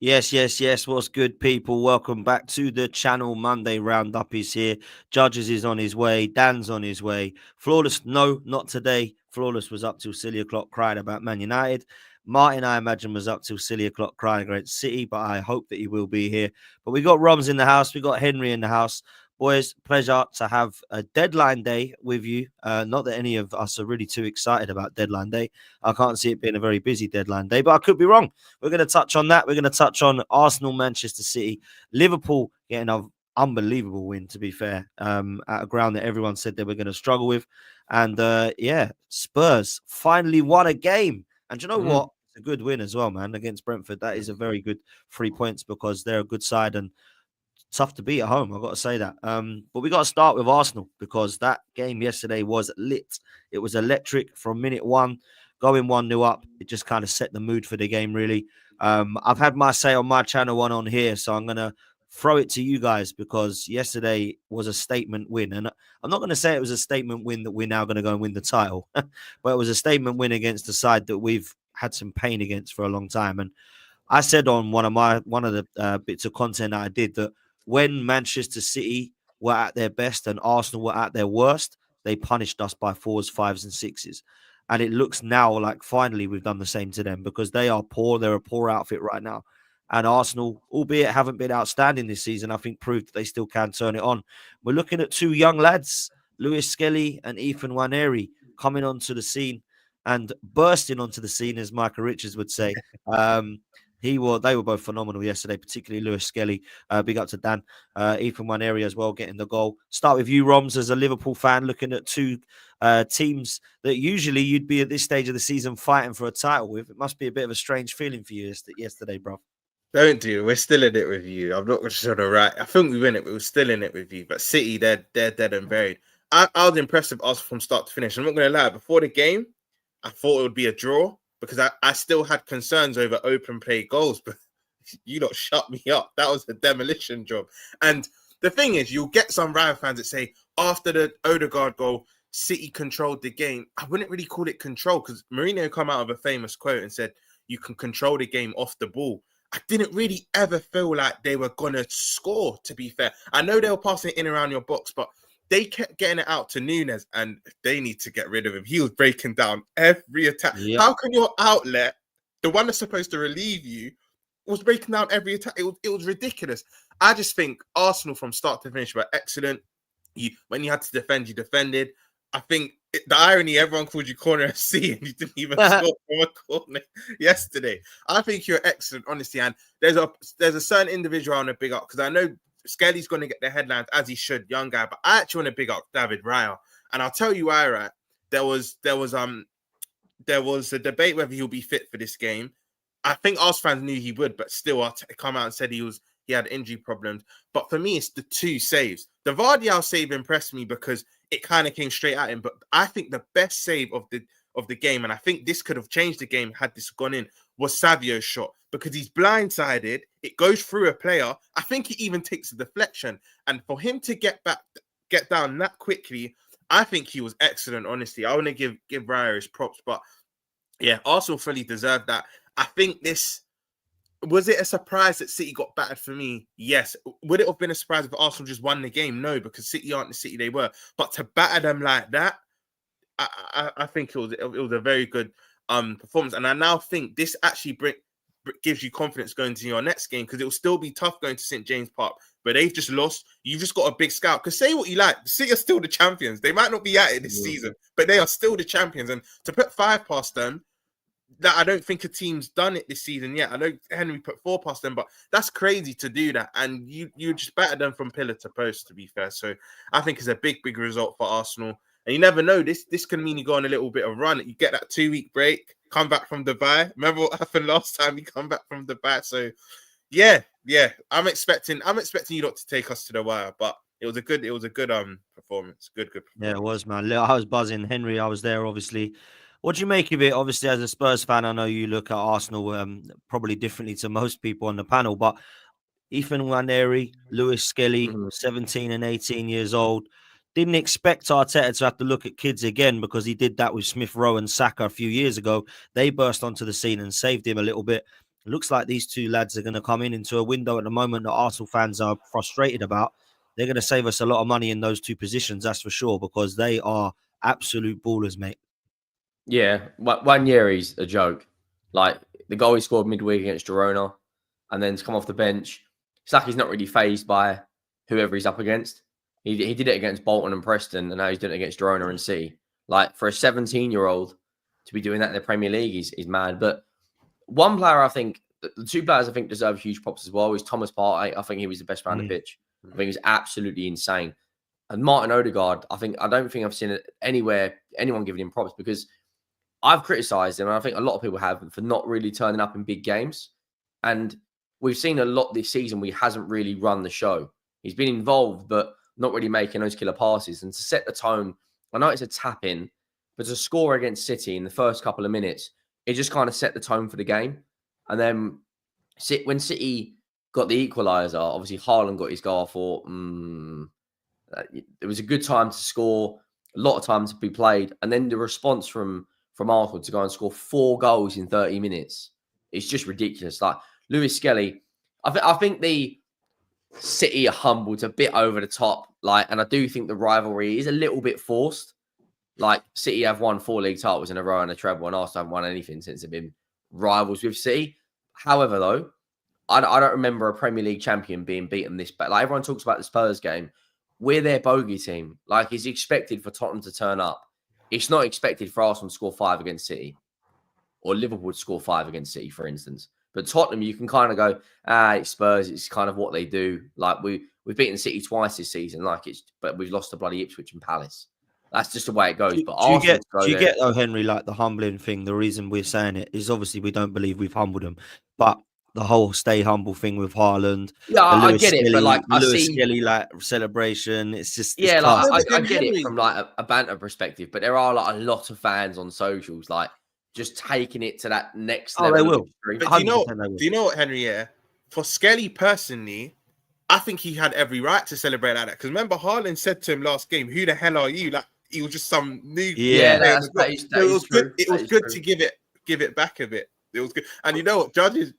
Yes. What's good, people? Welcome back to the channel. Monday Roundup is here. Judges is on his way. Dan's on his way. Flawless, no, not today. Flawless was up till silly o'clock crying about Man United. Martin, I imagine, was up till silly o'clock crying against City, but I hope that he will be here. But we got Roms in the house. We got Henry in the house. Boys, pleasure to have a deadline day with you. Not that any of us are really too excited about deadline day. I can't see it being a very busy deadline day, but I could be wrong. We're going to touch on that. We're going to touch on Arsenal, Manchester City, Liverpool getting an unbelievable win, to be fair, at a ground that everyone said they were going to struggle with. And Spurs finally won a game. And you know what? It's a good win as well, man, against Brentford. That is a very good 3 points because they're a good side and tough to beat at home. I've got to say that. But we got to start with Arsenal because that game yesterday was lit. It was electric from minute one, going 1-0 up. It just kind of set the mood for the game, really. I've had my say on my channel, one on here, so I'm going to throw it to you guys because yesterday was a statement win. And I'm not going to say it was a statement win that we're now going to go and win the title, but it was a statement win against the side that we've had some pain against for a long time. And I said on one of the bits of content that I did that when Manchester City were at their best and Arsenal were at their worst, they punished us by 4s, 5s, and 6s. And it looks now like finally we've done the same to them because they are poor. They're a poor outfit right now. And Arsenal, albeit haven't been outstanding this season, I think proved that they still can turn it on. We're looking at two young lads, Lewis-Skelly and Nwaneri, coming onto the scene and bursting onto the scene, as Micah Richards would say. They were both phenomenal yesterday, particularly Lewis-Skelly. Big up to Dan. Nwaneri as well, getting the goal. Start with you, Roms, as a Liverpool fan, looking at two teams that usually you'd be at this stage of the season fighting for a title with. It must be a bit of a strange feeling for you yesterday, bro. Don't do. We're still in it with you. I'm not just sort of right. I think we win it, but we're still in it with you. But City, they're dead and buried. I was impressed with us from start to finish. I'm not going to lie. Before the game, I thought it would be a draw because I still had concerns over open play goals. But you lot shut me up. That was a demolition job. And the thing is, you'll get some rival fans that say after the Odegaard goal, City controlled the game. I wouldn't really call it control because Mourinho come out with a famous quote and said, you can control the game off the ball. I didn't really ever feel like they were going to score, to be fair. I know they were passing it in around your box, but they kept getting it out to Nunes, and they need to get rid of him. He was breaking down every attack. Yep. How can your outlet, the one that's supposed to relieve you, was breaking down every attack? It was ridiculous. I just think Arsenal from start to finish were excellent. When you had to defend, you defended. I think the irony, everyone called you Corner FC and you didn't even score from a corner yesterday. I think you're excellent, honestly. And there's a certain individual I want to big up because I know Skelly's going to get the headlines as he should, young guy. But I actually want to big up David Raya. And I'll tell you why, right? There was a debate whether he'll be fit for this game. I think Arsenal fans knew he would, but still come out and said he had injury problems. But for me, it's the two saves. The Vardial save impressed me because it kind of came straight at him. But I think the best save of the game, and I think this could have changed the game had this gone in, was Savio's shot because he's blindsided. It goes through a player. I think he even takes a deflection. And for him to get down that quickly, I think he was excellent, honestly. I want to give Raya his props. But yeah, Arsenal fully deserved that. I think was it a surprise that City got battered for me? Yes. Would it have been a surprise if Arsenal just won the game? No, because City aren't the City they were. But to batter them like that, I think it was a very good performance. And I now think this actually gives you confidence going to your next game because it will still be tough going to St. James Park, but they've just lost. You've just got a big scout. Because say what you like, City are still the champions. They might not be at it this season, but they are still the champions. And to put 5 past them, that I don't think a team's done it this season yet. I know Henry put 4 past them, but that's crazy to do that. And you just batter them from pillar to post, to be fair. So I think it's a big result for Arsenal. And you never know, this can mean you go on a little bit of run. You get that 2-week break, come back from Dubai. Remember what happened last time you come back from Dubai? So yeah. I'm expecting you lot to take us to the wire, but it was a good performance. Good performance. Yeah, it was, man. I was buzzing. Henry, I was there, obviously. What do you make of it? Obviously, as a Spurs fan, I know you look at Arsenal probably differently to most people on the panel, but Nwaneri, Lewis-Skelly, 17 and 18 years old. Didn't expect Arteta to have to look at kids again because he did that with Smith Rowe and Saka a few years ago. They burst onto the scene and saved him a little bit. It looks like these two lads are going to come into a window at the moment that Arsenal fans are frustrated about. They're going to save us a lot of money in those two positions, that's for sure, because they are absolute ballers, mate. Yeah, Nwaneri's a joke. Like, the goal he scored midweek against Girona, and then to come off the bench, it's like he's not really phased by whoever he's up against. He did it against Bolton and Preston, and now he's doing it against Girona and City. Like, for a 17-year-old to be doing that in the Premier League is mad. But one player, I think, the two players I think deserve huge props as well is Thomas Partey. I think he was the best man on the pitch. I think he was absolutely insane. And Martin Odegaard, I don't think I've seen it anywhere anyone giving him props, because I've criticised him, and I think a lot of people have, for not really turning up in big games. And we've seen a lot this season where he hasn't really run the show. He's been involved, but not really making those killer passes. And to set the tone, I know it's a tap-in, but to score against City in the first couple of minutes, it just kind of set the tone for the game. And then when City got the equaliser, obviously Haaland got his goal. I thought, it was a good time to score, a lot of time to be played. And then the response from Arsenal to go and score 4 goals in 30 minutes, it's just ridiculous. Like, Lewis-Skelly, I think the City are humbled a bit over the top. Like, and I do think the rivalry is a little bit forced. Like, City have won 4 league titles in a row and a treble, and Arsenal haven't won anything since they've been rivals with City. However, though, I don't remember a Premier League champion being beaten this bad. Like, everyone talks about the Spurs game. We're their bogey team. Like, it's expected for Tottenham to turn up. It's not expected for Arsenal to score 5 against City, or Liverpool to score 5 against City, for instance. But Tottenham, you can kind of go, it's Spurs. It's kind of what they do. Like, we've beaten City twice this season. But we've lost to bloody Ipswich and Palace. That's just the way it goes. Do you get though, Henry, like the humbling thing? The reason we're saying it is obviously we don't believe we've humbled them, but the whole stay humble thing with Haaland. Yeah, I get it, but like Lewis-Skelly like celebration, it's just I get it from like a banter perspective, but there are like a lot of fans on socials like just taking it to that next level. They will. But do you know what, Henry? Yeah, for Skelly personally, I think he had every right to celebrate like that. Because remember, Haaland said to him last game, "Who the hell are you?" Like, he was just some new. Yeah, that is good. It was good to give it back a bit. It was good. And you know what? Judge's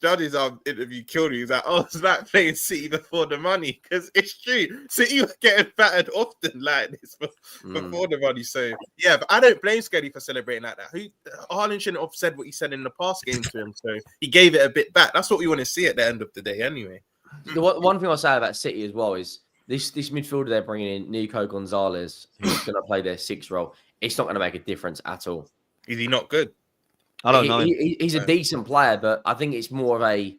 interview killed me. He's like, "Oh, it's like playing City before the money," because it's true. City were getting battered often like this before the money. So yeah, but I don't blame Skelly for celebrating like that. Haaland shouldn't have said what he said in the past game to him. So he gave it a bit back. That's what we want to see at the end of the day, anyway. The one thing I'll say about City as well is this midfielder they're bringing in, Nico Gonzalez, who's going to play their 6th role. It's not going to make a difference at all. Is he not good? I don't know. He's a decent player, but I think it's more of a.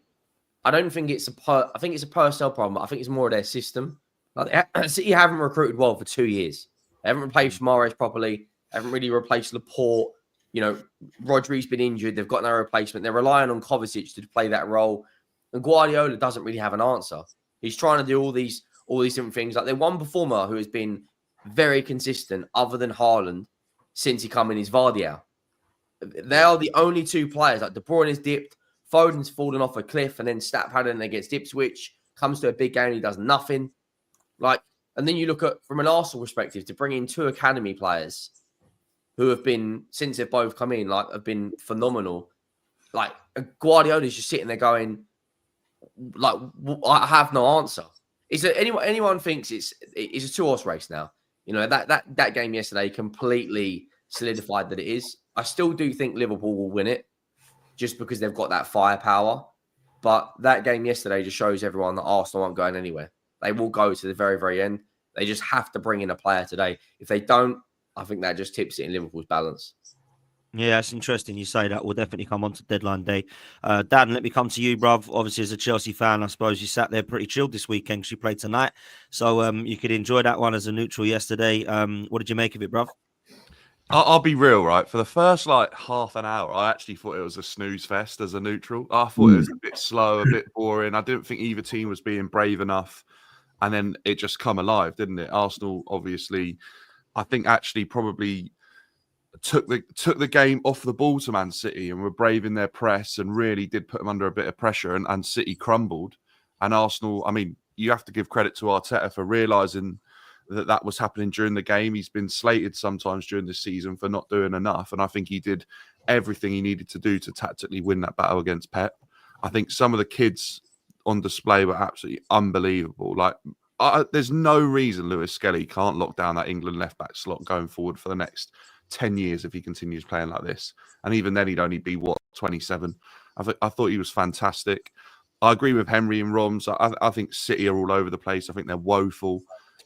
I don't think it's I think it's a personnel problem. I think it's more of their system. Like, City haven't recruited well for 2 years. They haven't replaced Mahrez properly. They haven't really replaced Laporte. You know, Rodri's been injured. They've got no replacement. They're relying on Kovacic to play that role. And Guardiola doesn't really have an answer. He's trying to do all these different things. Like, their one performer who has been very consistent, other than Haaland, since he come in, is Vardy. They are the only 2 players. Like, De Bruyne is dipped, Foden's fallen off a cliff, and then Haaland against Ipswich comes to a big game, he does nothing. Like, and then you look at, from an Arsenal perspective, to bring in 2 academy players who have been, since they've both come in, like, have been phenomenal. Like, Guardiola's just sitting there going, like, I have no answer. Is there anyone thinks it's a 2-horse race now? You know, that game yesterday completely solidified that it is. I still do think Liverpool will win it just because they've got that firepower. But that game yesterday just shows everyone that Arsenal aren't going anywhere. They will go to the very, very end. They just have to bring in a player today. If they don't, I think that just tips it in Liverpool's balance. Yeah, it's interesting you say that. We'll definitely come on to deadline day. Dan, let me come to you, bruv. Obviously, as a Chelsea fan, I suppose you sat there pretty chilled this weekend because you played tonight. So you could enjoy that one as a neutral yesterday. What did you make of it, bruv? I'll be real, right? For the first like half an hour, I actually thought it was a snooze fest as a neutral. I thought it was a bit slow, a bit boring. I didn't think either team was being brave enough. And then it just come alive, didn't it? Arsenal, obviously, I think actually probably took the game off the ball to Man City and were brave in their press and really did put them under a bit of pressure, and City crumbled. And Arsenal, I mean, you have to give credit to Arteta for realising that was happening during the game. He's been slated sometimes during the season for not doing enough, and I think he did everything he needed to do to tactically win that battle against Pep. I think some of the kids on display were absolutely unbelievable. Like, there's no reason Lewis-Skelly can't lock down that England left-back slot going forward for the next 10 years if he continues playing like this. And even then, he'd only be, 27? I thought he was fantastic. I agree with Henry and Roms. I think City are all over the place. I think they're woeful.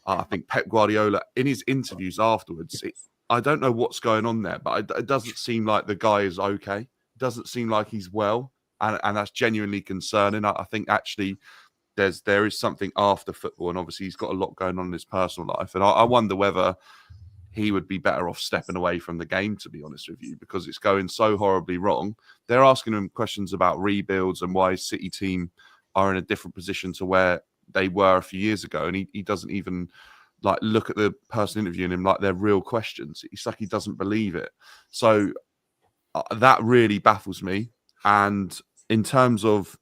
I think Pep Guardiola, in his interviews afterwards, I don't know what's going on there, but it doesn't seem like the guy is okay. It doesn't seem like he's well. And that's genuinely concerning. I think actually there is something after football, and obviously he's got a lot going on in his personal life. And I wonder whether he would be better off stepping away from the game, to be honest with you, because it's going so horribly wrong. They're asking him questions about rebuilds and why his City team are in a different position to where they were a few years ago. And he doesn't even like look at the person interviewing him like they're real questions. It's like he doesn't believe it. So that really baffles me. And in terms of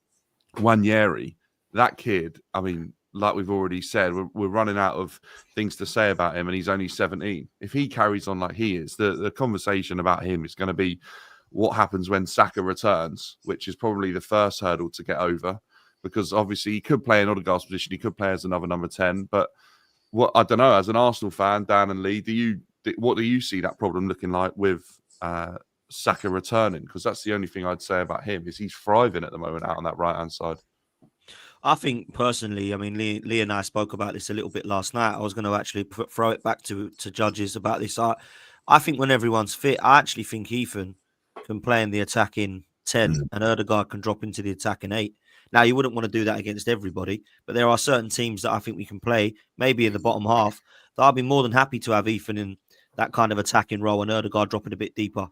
Nwaneri, that kid, I mean, like we've already said, we're running out of things to say about him, and he's only 17. If he carries on like he is, the conversation about him is going to be what happens when Saka returns, which is probably the first hurdle to get over, because obviously he could play in Odegaard's position, he could play as another number 10, but what I don't know, as an Arsenal fan, Dan and Lee, what do you see that problem looking like with Saka returning? Because that's the only thing I'd say about him is he's thriving at the moment out on that right-hand side. I think personally, I mean, Lee and I spoke about this a little bit last night. I was going to actually throw it back to judges about this. I think when everyone's fit, I actually think Ethan can play in the attacking 10 and Ødegaard can drop into the attacking 8. Now, you wouldn't want to do that against everybody, but there are certain teams that I think we can play, maybe in the bottom half, that I'll be more than happy to have Ethan in that kind of attacking role and Ødegaard dropping a bit deeper.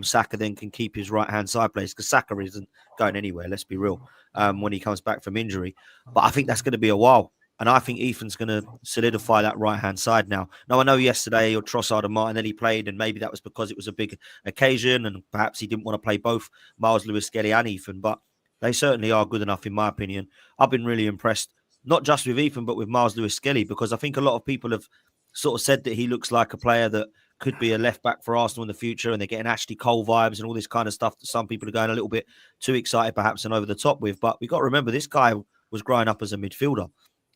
Saka then can keep his right-hand side place because Saka isn't going anywhere, let's be real, when he comes back from injury. But I think that's going to be a while. And I think Ethan's going to solidify that right-hand side now. Now, I know yesterday Trossard and Martinelli played, and maybe that was because it was a big occasion, and perhaps he didn't want to play both Miles Lewis-Skelly and Ethan, but they certainly are good enough, in my opinion. I've been really impressed, not just with Ethan, but with Miles Lewis-Skelly, because I think a lot of people have sort of said that he looks like a player that could be a left back for Arsenal in the future, and they're getting Ashley Cole vibes and all this kind of stuff that some people are going a little bit too excited perhaps and over the top with. But we've got to remember this guy was growing up as a midfielder,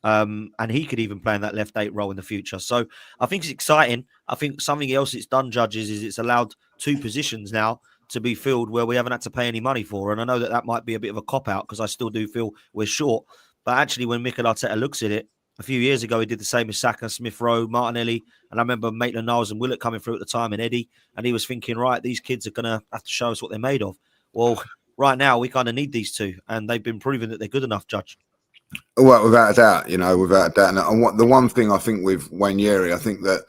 and he could even play in that left 8 role in the future. So I think it's exciting. I think something else it's done, judges, is it's allowed 2 positions now to be filled where we haven't had to pay any money for. And I know that might be a bit of a cop-out because I still do feel we're short. But actually, when Mikel Arteta looks at it, a few years ago, he did the same as Saka, Smith Rowe, Martinelli, and I remember Maitland-Niles and Willett coming through at the time, and Eddie, and he was thinking, right, these kids are going to have to show us what they're made of. Well, right now, we kind of need these 2, and they've been proving that they're good enough, Judge. Well, without a doubt, without a doubt. And what the one thing I think with Nwaneri, I think that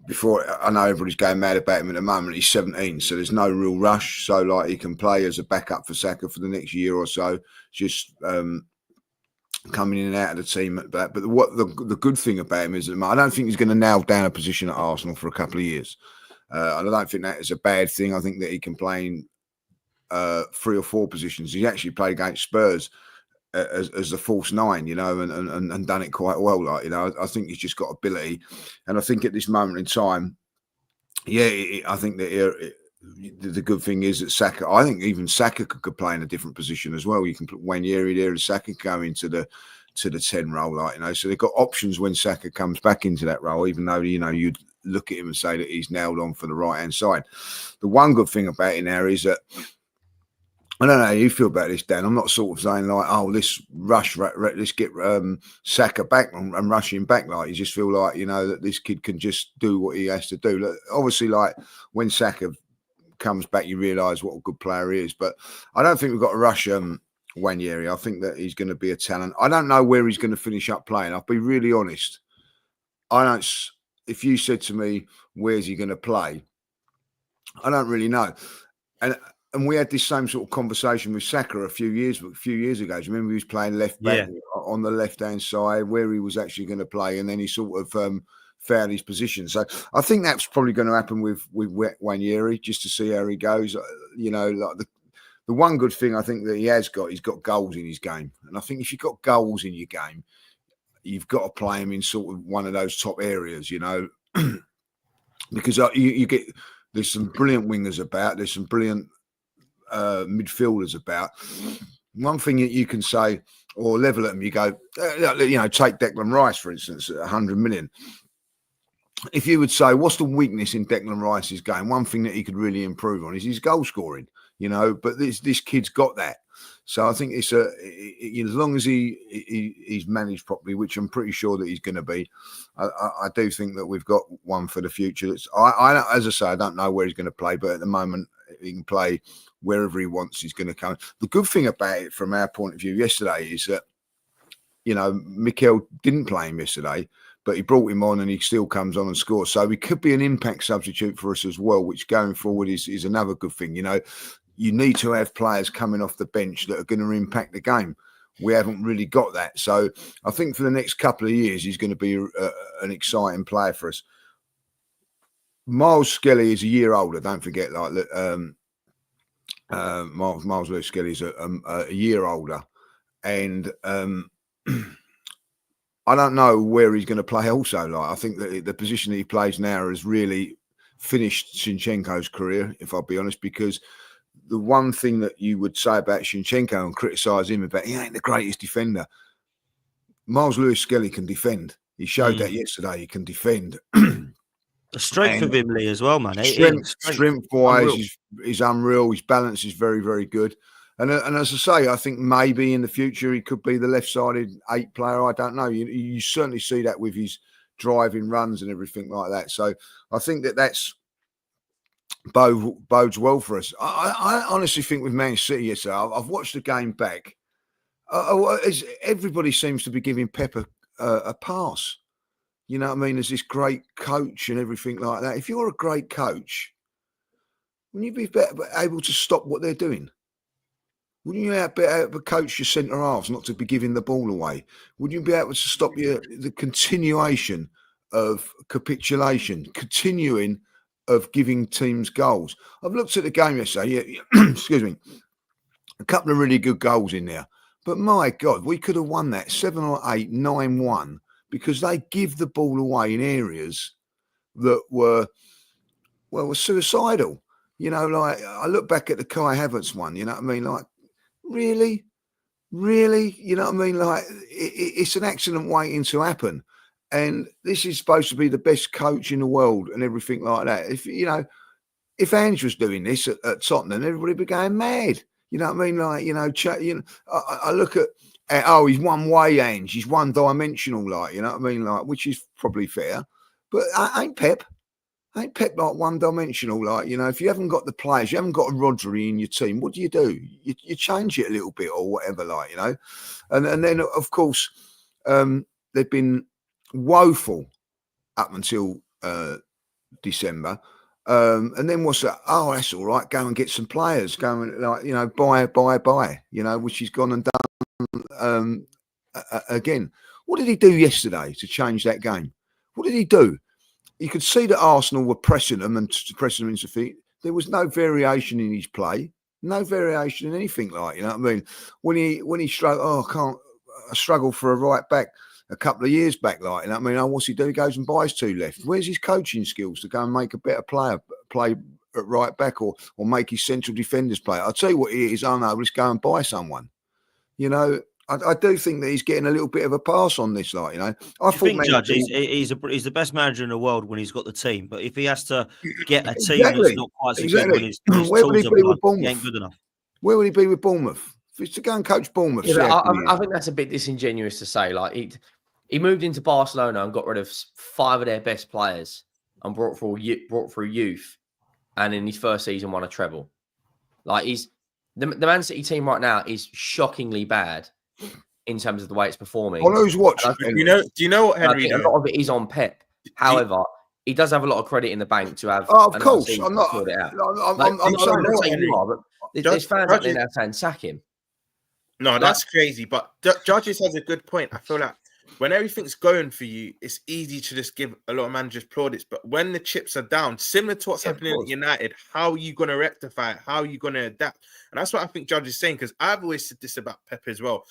before, I know everybody's going mad about him at the moment, he's 17, so there's no real rush. So, like, he can play as a backup for Saka for the next year or so, just coming in and out of the team at that. But what the good thing about him is that I don't think he's going to nail down a position at Arsenal for a couple of years. I don't think that is a bad thing. I think that he can play in 3 or 4 positions. He actually played against Spurs as the false 9, and done it quite well. Like, I think he's just got ability. And I think at this moment in time, I think that the good thing is that Saka, I think even Saka could play in a different position as well. You can put Nwaneri there and Saka go into the 10 role, like, so they've got options when Saka comes back into that role, even though, you'd look at him and say that he's nailed on for the right-hand side. The one good thing about it now is that, I don't know how you feel about this, Dan. I'm not sort of saying like, oh, let's get Saka back and rush him back. Like, you just feel like, that this kid can just do what he has to do. Look, obviously, like, when Saka comes back, you realise what a good player he is. But I don't think we've got to rush Nwaneri. I think that he's going to be a talent. I don't know where he's going to finish up playing. I'll be really honest. If you said to me, where's he going to play? I don't really know. And we had this same sort of conversation with Saka a few years ago. Do you remember he was playing left back on the left-hand side, where he was actually going to play, and then he sort of found his position. So I think that's probably going to happen with Nwaneri, just to see how he goes. Like the one good thing I think that he's got goals in his game. And I think if you've got goals in your game, you've got to play him in sort of one of those top areas, because you get, there's some brilliant wingers about, there's some brilliant midfielders about. One thing that you can say or level at them, you go, take Declan Rice, for instance, at 100 million. If you would say, what's the weakness in Declan Rice's game? One thing that he could really improve on is his goal scoring, but this kid's got that. So I think it's as long as he's managed properly, which I'm pretty sure that he's going to be. I do think that we've got one for the future. As I say, I don't know where he's going to play, but at the moment he can play wherever he wants. He's going to come. The good thing about it, from our point of view, yesterday is that Mikel didn't play him yesterday, but he brought him on and he still comes on and scores. So he could be an impact substitute for us as well, which going forward is another good thing. You need to have players coming off the bench that are going to impact the game. We haven't really got that. So I think for the next couple of years, he's going to be an exciting player for us. Miles Skelly is a year older. Don't forget, Miles Lewis-Skelly is a year older. And I don't know where he's going to play also. I think that the position that he plays now has really finished Zinchenko's career, if I'll be honest, because the one thing that you would say about Zinchenko and criticise him about, he ain't the greatest defender. Miles Lewis-Skelly can defend. He showed that yesterday. He can defend. The strength of him, Lee, as well, man. Strength-wise, is unreal. His balance is very, very good. And as I say, I think maybe in the future he could be the left-sided 8 player. I don't know. You certainly see that with his driving runs and everything like that. So I think that's bodes well for us. I honestly think with Man City yesterday, I've watched the game back. Everybody seems to be giving Pep a pass. You know what I mean? As this great coach and everything like that. If you're a great coach, wouldn't you be able to stop what they're doing? Wouldn't you be able to coach your centre halves not to be giving the ball away? Wouldn't you be able to stop the continuation of capitulation, continuing of giving teams goals? I've looked at the game yesterday. Excuse me. A couple of really good goals in there. But my God, we could have won that 7 or 8, 9-1 because they give the ball away in areas that were suicidal. I look back at the Kai Havertz one, you know what I mean? Like, really? You know what I mean? Like, it's an accident waiting to happen. And this is supposed to be the best coach in the world and everything like that. If Ange was doing this at Tottenham, everybody would be going mad. You know what I mean? Like, I look at, he's one way, Ange. He's one dimensional, like, you know what I mean? Like, which is probably fair. But ain't Pep like one dimensional. Like, if you haven't got the players, you haven't got a Rodri in your team, what do? You change it a little bit or whatever, like, And then, of course, they've been woeful up until December. And then what's that? Oh, that's all right. Go and get some players. Go and, buy, which he's gone and done again. What did he do yesterday to change that game? What did he do? You could see that Arsenal were pressing them and pressing them into feet. There was no variation in his play, no variation in anything, like, you know what I mean? When he struggled, I struggled for a right back a couple of years back, like, you know what I mean? What's he do? He goes and buys 2 left. Where's his coaching skills to go and make a better player play at right back or make his central defenders play? I'll tell you what it is. I know, let's go and buy someone. I do think that he's getting a little bit of a pass on this, like, I thought, Judge, he's the best manager in the world when he's got the team, but if he has to get a team that's not quite successful, where would he be with Bournemouth? He ain't good enough. Where would he be with Bournemouth? If he's to go and coach Bournemouth, I think that's a bit disingenuous to say. Like, he moved into Barcelona and got rid of 5 of their best players and brought through youth, and in his first season won a treble. Like, the Man City team right now is shockingly bad in terms of the way it's performing. Well, who's watching? Do you know what, Henry? A lot of it is on Pep. However, he does have a lot of credit in the bank to have. Oh, of course, I'm not. I'm saying you are, but there's fans out there now saying sack him. No, that's crazy. But Judges has a good point. I feel like when everything's going for you, it's easy to just give a lot of managers plaudits. But when the chips are down, similar to what's happening at United, how are you going to rectify it? How are you going to adapt? And that's what I think Judge is saying, because I've always said this about Pep as well.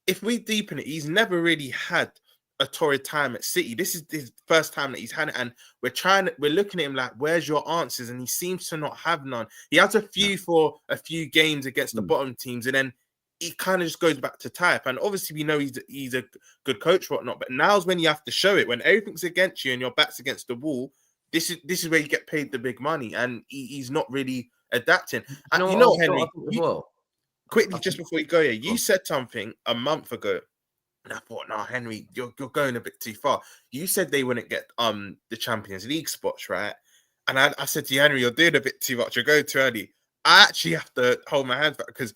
If we deepen it, he's never really had a torrid time at City. This is his first time that he's had it, and we're looking at him like, where's your answers? And he seems to not have none. He has a few for a few games against the bottom teams, and then he kind of just goes back to type. And obviously we know he's a good coach, whatnot, but now's when you have to show it. When everything's against you and your back's against the wall, this is where you get paid the big money, and he's not really adapting. And Henry, quickly, just before you go here, you said something a month ago, and I thought, no, Henry, you're going a bit too far. You said they wouldn't get the Champions League spots, right? And I said to you, Henry, you're doing a bit too much. You're going too early. I actually have to hold my hands back because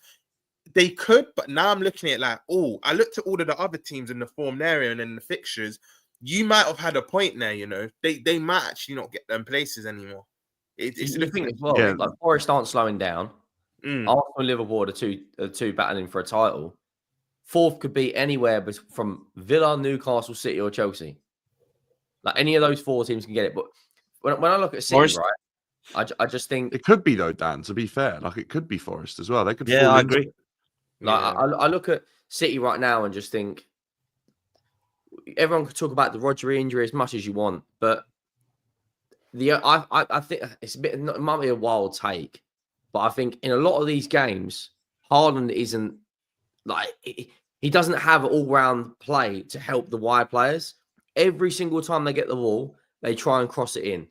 they could, but now I'm looking at it like, I looked at all of the other teams in the form area and in the fixtures. You might have had a point there, you know. They might actually not get them places anymore. It's the thing as well. Like Forest aren't slowing down. Arsenal and Liverpool are the two battling for a title. Fourth could be anywhere from Villa, Newcastle, City, or Chelsea. Like any of those four teams can get it. But when I look at City, Forest, right, I just think it could be though, Dan. To be fair, like it could be Forest as well. They could. Yeah, I agree. Like I look at City right now and just think everyone could talk about the Rodri injury as much as you want, but I think it's it might be a wild take, but I think in a lot of these games, Haaland isn't like he doesn't have all-round play to help the wide players. Every single time they get the ball, they try and cross it in,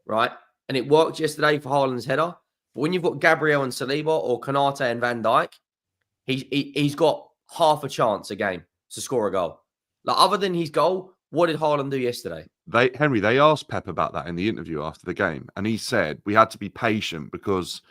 right? And it worked yesterday for Haaland's header. But when you've got Gabriel and Saliba or Konate and Van Dijk, he's got half a chance a game to score a goal. Like other than his goal, what did Haaland do yesterday? They asked Pep about that in the interview after the game, and he said we had to be patient because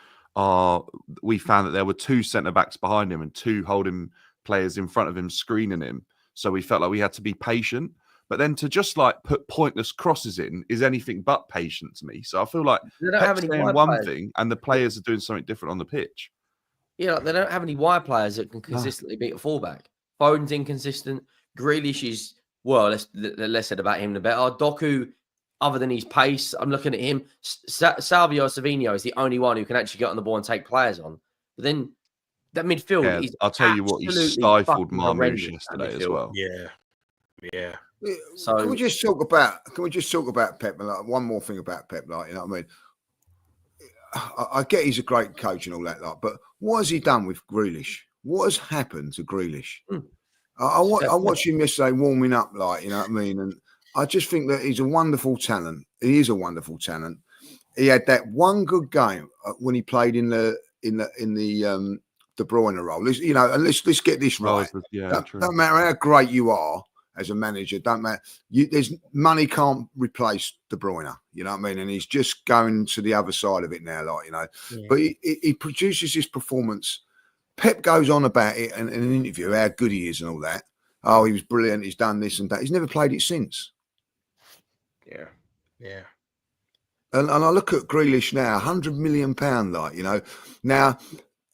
we found that there were two centre-backs behind him and two holding players in front of him screening him. So we felt like we had to be patient. But then to just like put pointless crosses in is anything but patient to me. So I feel like Pep's saying one thing and the players are doing something different on the pitch. Yeah, like they don't have any wide players that can consistently beat a fullback. Foden's inconsistent. Grealish is, well, the less said about him, the better. Doku, other than his pace, I'm looking at him. Salvio Savinho is the only one who can actually get on the ball and take players on. But then that midfield is I'll tell you what, he stifled Marmoush yesterday as well. Yeah. So can we just talk about Pep? Like, one more thing about Pep, like, you know what I mean? I get he's a great coach and all that, like, but what has he done with Grealish? What has happened to Grealish? I watched him yesterday warming up, like, you know what I mean, and I just think that he's a wonderful talent. He is a wonderful talent. He had that one good game when he played in the De Bruyne role. You know, and let's get this right. Don't matter how great you are as a manager, don't matter. There's money can't replace De Bruyne. You know what I mean? And he's just going to the other side of it now, like, you know. Yeah. But he produces this performance. Pep goes on about it in an interview, how good he is and all that. Oh, he was brilliant. He's done this and that. He's never played it since. Yeah. And I look at Grealish now, £100 million, like, you know. Now,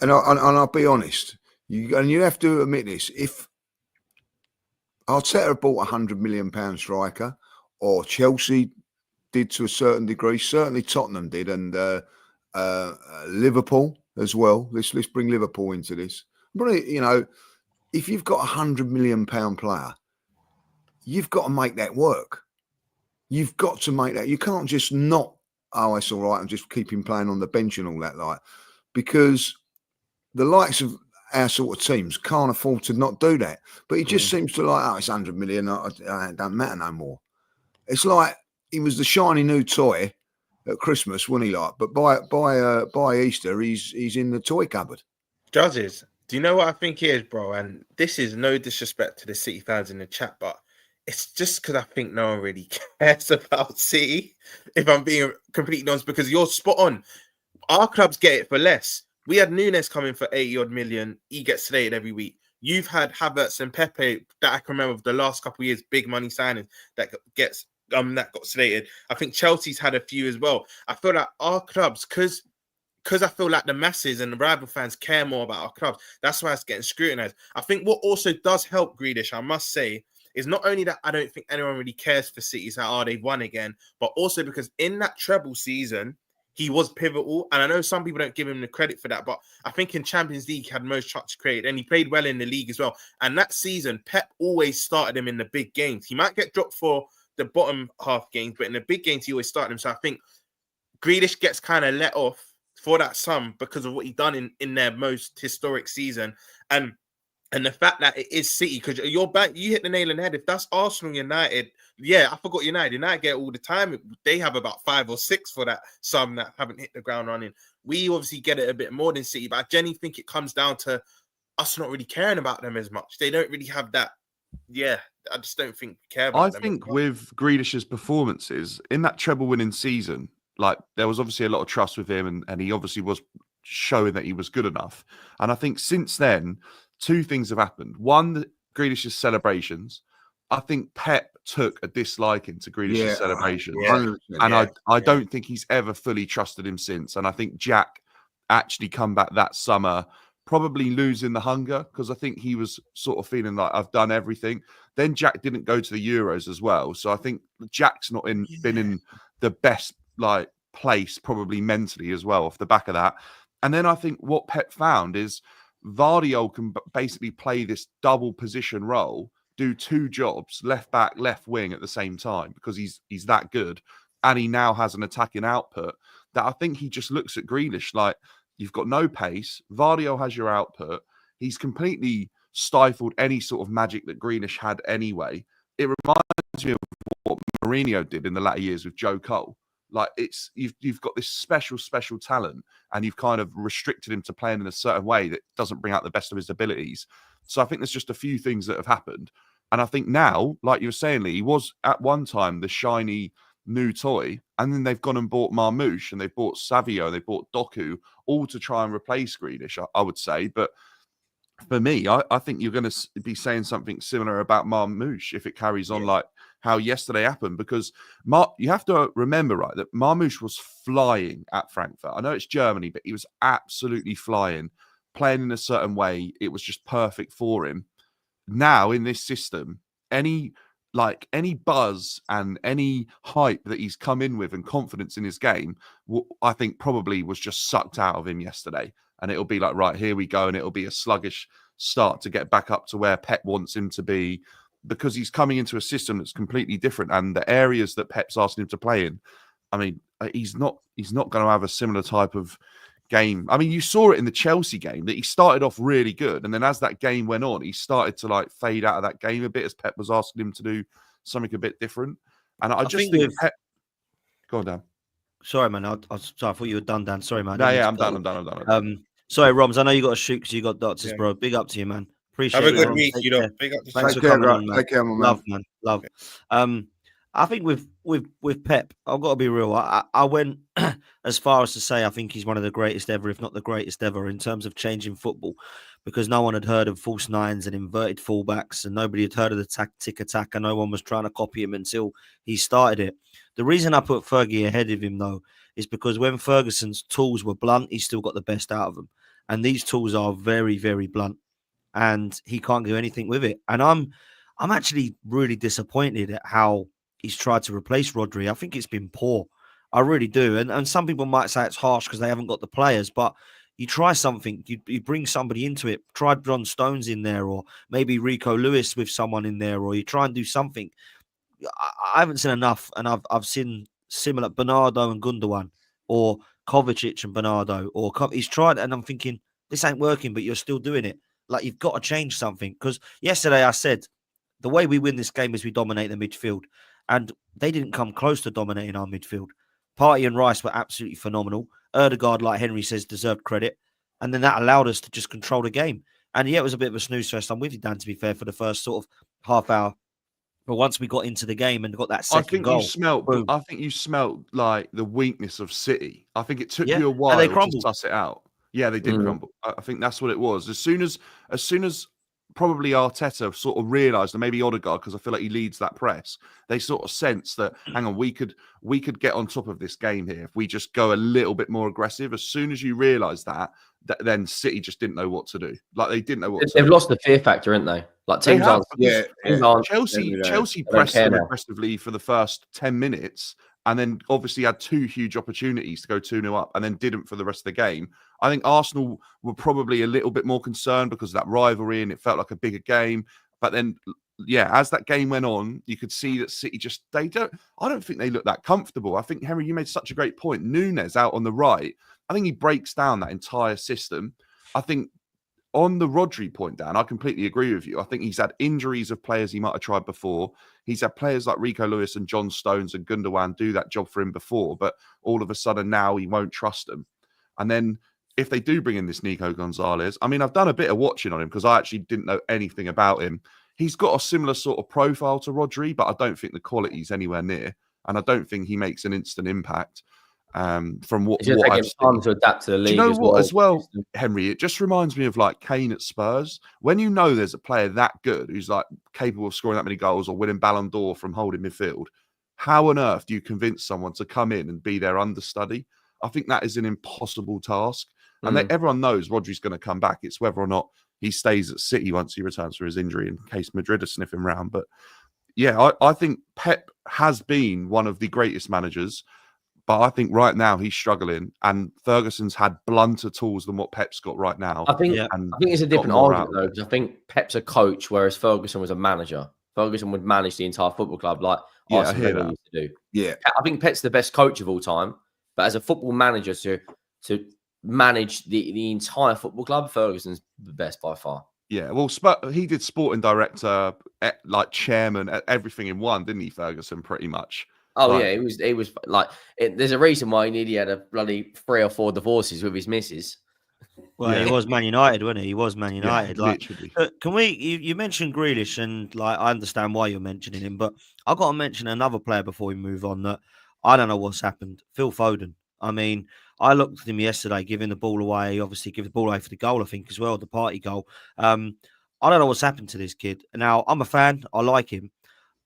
and I'll be honest, you have to admit this, if Arteta bought £100 million striker, or Chelsea did to a certain degree, certainly Tottenham did, and Liverpool as well. Let's bring Liverpool into this. But, you know, if you've got £100 million player, you've got to make that work. You've got to make that. You can't just not, oh, it's all right, and just keep him playing on the bench and all that, like, because the likes of our sort of teams can't afford to not do that. But he just seems to like, oh, it's 100 million. It don't matter no more. It's like he was the shiny new toy at Christmas, wasn't he? Like, but by Easter, he's in the toy cupboard. Judges, do you know what I think it is, bro? And this is no disrespect to the City fans in the chat, but it's just because I think no one really cares about City. If I'm being completely honest, because you're spot on. Our clubs get it for less. We had Nunes coming for 80-odd million. He gets slated every week. You've had Havertz and Pepe that I can remember the last couple of years, big money signings that got slated. I think Chelsea's had a few as well. I feel like our clubs, because I feel like the masses and the rival fans care more about our clubs. That's why it's getting scrutinized. I think what also does help Grealish, I must say, is not only that I don't think anyone really cares for City, so they've won again, but also because in that treble season, he was pivotal. And I know some people don't give him the credit for that, but I think in Champions League, he had most shots created, and he played well in the league as well. And that season, Pep always started him in the big games. He might get dropped for the bottom half games, but in the big games, he always started him. So I think Grealish gets kind of let off for that sum because of what he done in their most historic season. And the fact that it is City, because you're back, you hit the nail on the head. If that's Arsenal, United, I forgot United. United get it all the time. They have about 5 or 6 for that sum that haven't hit the ground running. We obviously get it a bit more than City, but I genuinely think it comes down to us not really caring about them as much. They don't really have that. Yeah, I just don't think we care about them. I think with Grealish's performances in that treble-winning season, like there was obviously a lot of trust with him, and he obviously was showing that he was good enough. And I think since then, 2 things have happened. One, Grealish's celebrations. I think Pep took a disliking to Grealish's celebrations. And I don't think he's ever fully trusted him since. And I think Jack actually come back that summer, probably losing the hunger, because I think he was sort of feeling like, I've done everything. Then Jack didn't go to the Euros as well. So I think Jack's not been in the best place, probably mentally as well, off the back of that. And then I think what Pep found is Vardiol can basically play this double position role, do 2 jobs, left back, left wing at the same time, because he's that good. And he now has an attacking output that I think he just looks at Grealish like, you've got no pace. Vardiol has your output. He's completely stifled any sort of magic that Grealish had anyway. It reminds me of what Mourinho did in the latter years with Joe Cole. Like you've got this special talent, and you've kind of restricted him to playing in a certain way that doesn't bring out the best of his abilities. So I think there's just a few things that have happened. And I think now, like you were saying, Lee, he was at one time the shiny new toy, and then they've gone and bought Marmoush, and they've bought Savio, they bought Doku, all to try and replace Grealish, I would say. But for me, I think you're going to be saying something similar about Marmoush if it carries on like how yesterday happened, because you have to remember, right, that Marmoush was flying at Frankfurt. I know it's Germany, but he was absolutely flying, playing in a certain way. It was just perfect for him. Now in this system, any buzz and any hype that he's come in with and confidence in his game, I think probably was just sucked out of him yesterday. And it'll be like, right, here we go. And it'll be a sluggish start to get back up to where Pep wants him to be, because he's coming into a system that's completely different. And the areas that Pep's asking him to play in, I mean, he's not going to have a similar type of game. I mean, you saw it in the Chelsea game that he started off really good. And then as that game went on, he started to fade out of that game a bit as Pep was asking him to do something a bit different. And I just think Pep... Go on, Dan. Sorry, man. Sorry, I thought you were done, Dan. Sorry, man. No, I'm done. Sorry, Roms. I know you got to shoot because you got doctors, bro. Big up to you, man. Appreciate it. Have a good week, Big up to Thanks for coming on, man. Take care, my man. Love, man. Love. I think with Pep, I've got to be real. I went as far as to say I think he's one of the greatest ever, if not the greatest ever, in terms of changing football, because no one had heard of false nines and inverted fullbacks, and nobody had heard of the tactic attack, and no one was trying to copy him until he started it. The reason I put Fergie ahead of him, though, is because when Ferguson's tools were blunt, he still got the best out of them. And these tools are very, very blunt, and he can't do anything with it. And I'm actually really disappointed at how he's tried to replace Rodri. I think it's been poor. I really do. And some people might say it's harsh because they haven't got the players, but you try something, you bring somebody into it. Try John Stones in there, or maybe Rico Lewis with someone in there, or you try and do something. I haven't seen enough, and I've seen similar Bernardo and Gundogan, or Kovacic and Bernardo, or he's tried, and I'm thinking this ain't working, but you're still doing it. Like, you've got to change something, because yesterday I said the way we win this game is we dominate the midfield, and they didn't come close to dominating our midfield. Partey and Rice were absolutely phenomenal. Ødegaard, like Henry says, deserved credit, and then that allowed us to just control the game. And yeah, it was a bit of a snooze fest. I'm with you, Dan, to be fair, for the first sort of half hour. But once we got into the game and got that second goal, I think you smelt like the weakness of City. I think it took you a while to suss it out. Yeah, they did crumble. I think that's what it was. As soon as probably Arteta sort of realised, and maybe Ødegaard, because I feel like he leads that press, they sort of sense that, hang on, we could get on top of this game here if we just go a little bit more aggressive. As soon as you realise that, then City just didn't know what to do. Like, they didn't know what to do. They've lost the fear factor, haven't they? Like, teams aren't. Chelsea pressed them aggressively for the first 10 minutes, and then obviously had 2 huge opportunities to go 2-0 up and then didn't for the rest of the game. I think Arsenal were probably a little bit more concerned because of that rivalry and it felt like a bigger game. But then, yeah, as that game went on, you could see that City I don't think they look that comfortable. I think, Henry, you made such a great point. Núñez out on the right, I think he breaks down that entire system. I think on the Rodri point, Dan, I completely agree with you. I think he's had injuries of players he might have tried before. He's had players like Rico Lewis and John Stones and Gundogan do that job for him before, but all of a sudden now he won't trust them. And then if they do bring in this Nico Gonzalez, I mean, I've done a bit of watching on him because I actually didn't know anything about him. He's got a similar sort of profile to Rodri, but I don't think the quality is anywhere near. And I don't think he makes an instant impact. From what I've seen. Time to adapt to the league. Do you know as well, Henry? It just reminds me of like Kane at Spurs. When you know there's a player that good who's like capable of scoring that many goals or winning Ballon d'Or from holding midfield, how on earth do you convince someone to come in and be their understudy? I think that is an impossible task. And everyone knows Rodri's going to come back. It's whether or not he stays at City once he returns from his injury, in case Madrid are sniffing around. But yeah, I think Pep has been one of the greatest managers. But I think right now he's struggling, and Ferguson's had blunter tools than what Pep's got right now. I think it's a different argument though, because I think Pep's a coach, whereas Ferguson was a manager. Ferguson would manage the entire football club, like Arsenal used to do. Yeah, I think Pep's the best coach of all time, but as a football manager to manage the entire football club, Ferguson's the best by far. Yeah, well, he did sporting director, like chairman, everything in one, didn't he, Ferguson? Pretty much. Oh yeah, it was like there's a reason why he nearly had a bloody 3 or 4 divorces with his missus. Well, he was Man United, wasn't he? He was Man United. Yeah, like, literally. can we? You mentioned Grealish, and like I understand why you're mentioning him, but I've got to mention another player before we move on that I don't know what's happened. Phil Foden. I mean, I looked at him yesterday, giving the ball away. Obviously, give the ball away for the goal, I think, as well, the party goal. I don't know what's happened to this kid. Now, I'm a fan. I like him,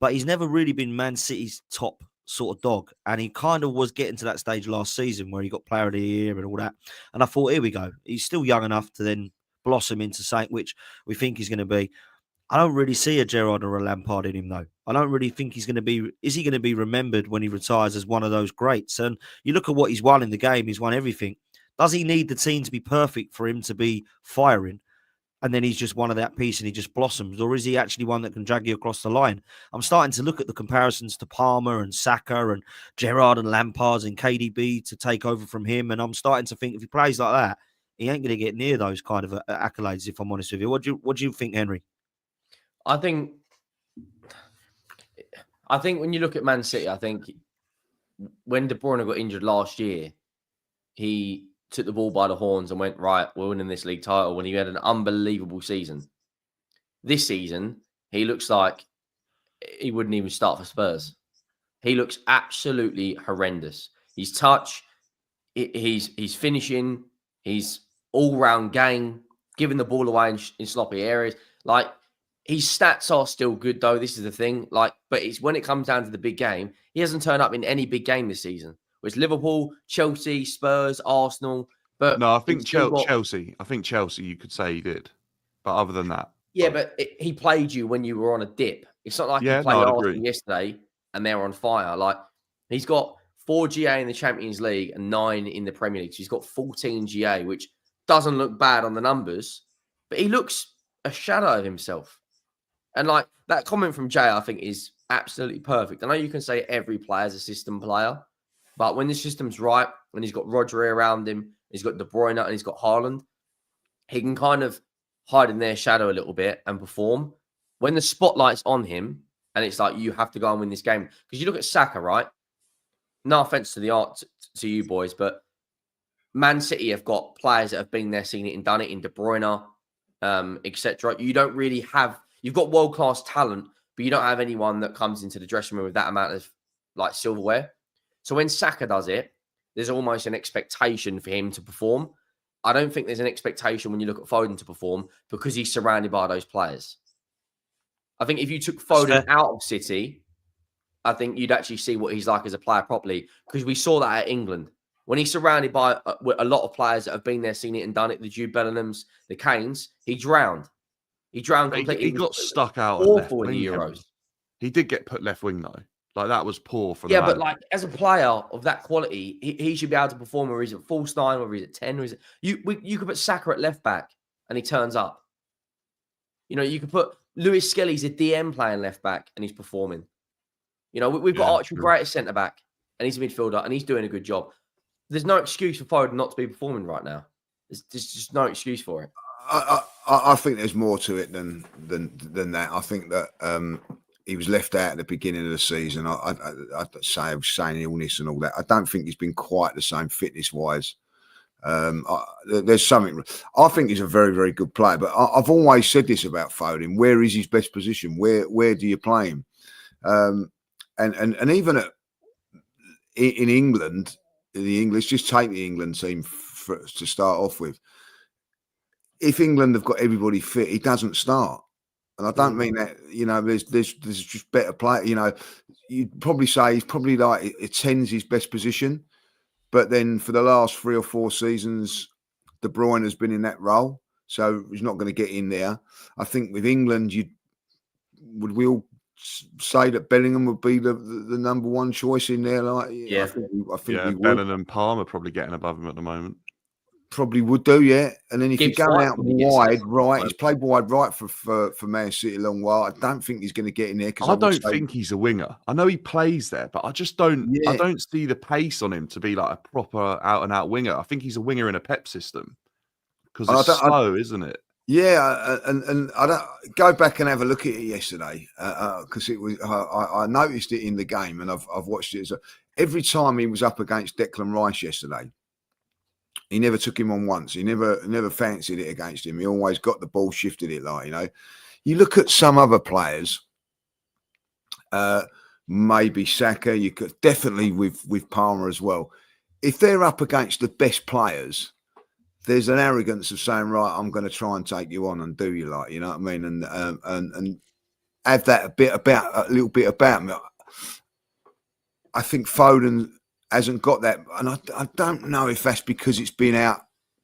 but he's never really been Man City's top sort of dog, and he kind of was getting to that stage last season where he got player of the year and all that, and I thought, here we go, he's still young enough to then blossom into something which we think he's going to be. I don't really see a Gerrard or a Lampard in him though. I don't really think he's going to be, is he going to be remembered when he retires as one of those greats? And you look at what he's won in the game, he's won everything. Does he need the team to be perfect for him to be firing? And then he's just one of that piece and he just blossoms? Or is he actually one that can drag you across the line? I'm starting to look at the comparisons to Palmer and Saka and Gerrard and Lampard and KDB to take over from him. And I'm starting to think if he plays like that, he ain't going to get near those kind of accolades, if I'm honest with you. What do you think, Henry? I think when you look at Man City, I think when De Bruyne got injured last year, he took the ball by the horns and went, right, we're winning this league title, when he had an unbelievable season. This season, he looks like he wouldn't even start for Spurs. He looks absolutely horrendous. His touch, he's finishing, his all-round game, giving the ball away in sloppy areas. Like, his stats are still good, though. This is the thing. Like, but it's when it comes down to the big game, he hasn't turned up in any big game this season. It's Liverpool, Chelsea, Spurs, Arsenal. But no, I think Chelsea. I think Chelsea, you could say he did. But other than that. Yeah, but he played you when you were on a dip. It's not like he played Arsenal yesterday and they're on fire. Like, he's got 4 GA in the Champions League and 9 in the Premier League. So he's got 14 GA, which doesn't look bad on the numbers. But he looks a shadow of himself. And like that comment from Jay, I think is absolutely perfect. I know you can say every player is a system player. But when the system's right, when he's got Rodri around him, he's got De Bruyne and he's got Haaland, he can kind of hide in their shadow a little bit and perform. When the spotlight's on him and it's like, you have to go and win this game. Because you look at Saka, right? No offense to to you boys, but Man City have got players that have been there, seen it and done it in De Bruyne, etc. You don't really have, you've got world-class talent, but you don't have anyone that comes into the dressing room with that amount of like silverware. So when Saka does it, there's almost an expectation for him to perform. I don't think there's an expectation when you look at Foden to perform because he's surrounded by those players. I think if you took Foden out of City, I think you'd actually see what he's like as a player properly, because we saw that at England. When he's surrounded by a lot of players that have been there, seen it and done it, the Jude Bellinghams, the Kanes, he drowned. He drowned completely. He got stuck out. Awful in the Euros. He did get put left wing though. Like that was poor from Yeah, the but man. like as a player of that quality, he should be able to perform. Whether he's at false nine, whether he's at 10, or is it you could put Saka at left back and he turns up. You know, you could put Lewis-Skelly's a DM playing left back and he's performing. You know, we've got Archie Gray at centre back and he's a midfielder and he's doing a good job. There's no excuse for Foden not to be performing right now. There's just no excuse for it. I think there's more to it than that. I think that he was left out at the beginning of the season. I say I was saying illness and all that. I don't think he's been quite the same fitness wise. There's something. I think he's a very, very good player. But I've always said this about Foden. Where is his best position? Where do you play him? And even in England, the English, just take the England team to start off with. If England have got everybody fit, he doesn't start. And I don't mean that, you know, there's just better play. You know, you'd probably say he's probably like it 10's his best position. But then for the last 3 or 4 seasons, De Bruyne has been in that role. So he's not going to get in there. I think with England, would we all say that Bellingham would be the number one choice in there? Like, Yeah. I think we would. Bellingham and Palmer probably getting above him at the moment. Probably would do, yeah. And then if Gibbs you're going White out probably gets wide, it. right, he's played wide right for Man City a long while. I don't think he's going to get in there because I don't think he's a winger. I know he plays there, but I just don't. Yeah. I don't see the pace on him to be like a proper out and out winger. I think he's a winger in a Pep system because it's slow, isn't it? Yeah, and I don't go back and have a look at it yesterday because it was. I noticed it in the game, and I've watched it. So every time he was up against Declan Rice yesterday, he never took him on once. He never fancied it against him. He always got the ball, shifted it. Like, you know, you look at some other players, maybe Saka. You could definitely with Palmer as well. If they're up against the best players, there's an arrogance of saying, right, I'm going to try and take you on and do you, like, you know what I mean? And have that a little bit about me. I think Foden hasn't got that, and I don't know if that's because it's been out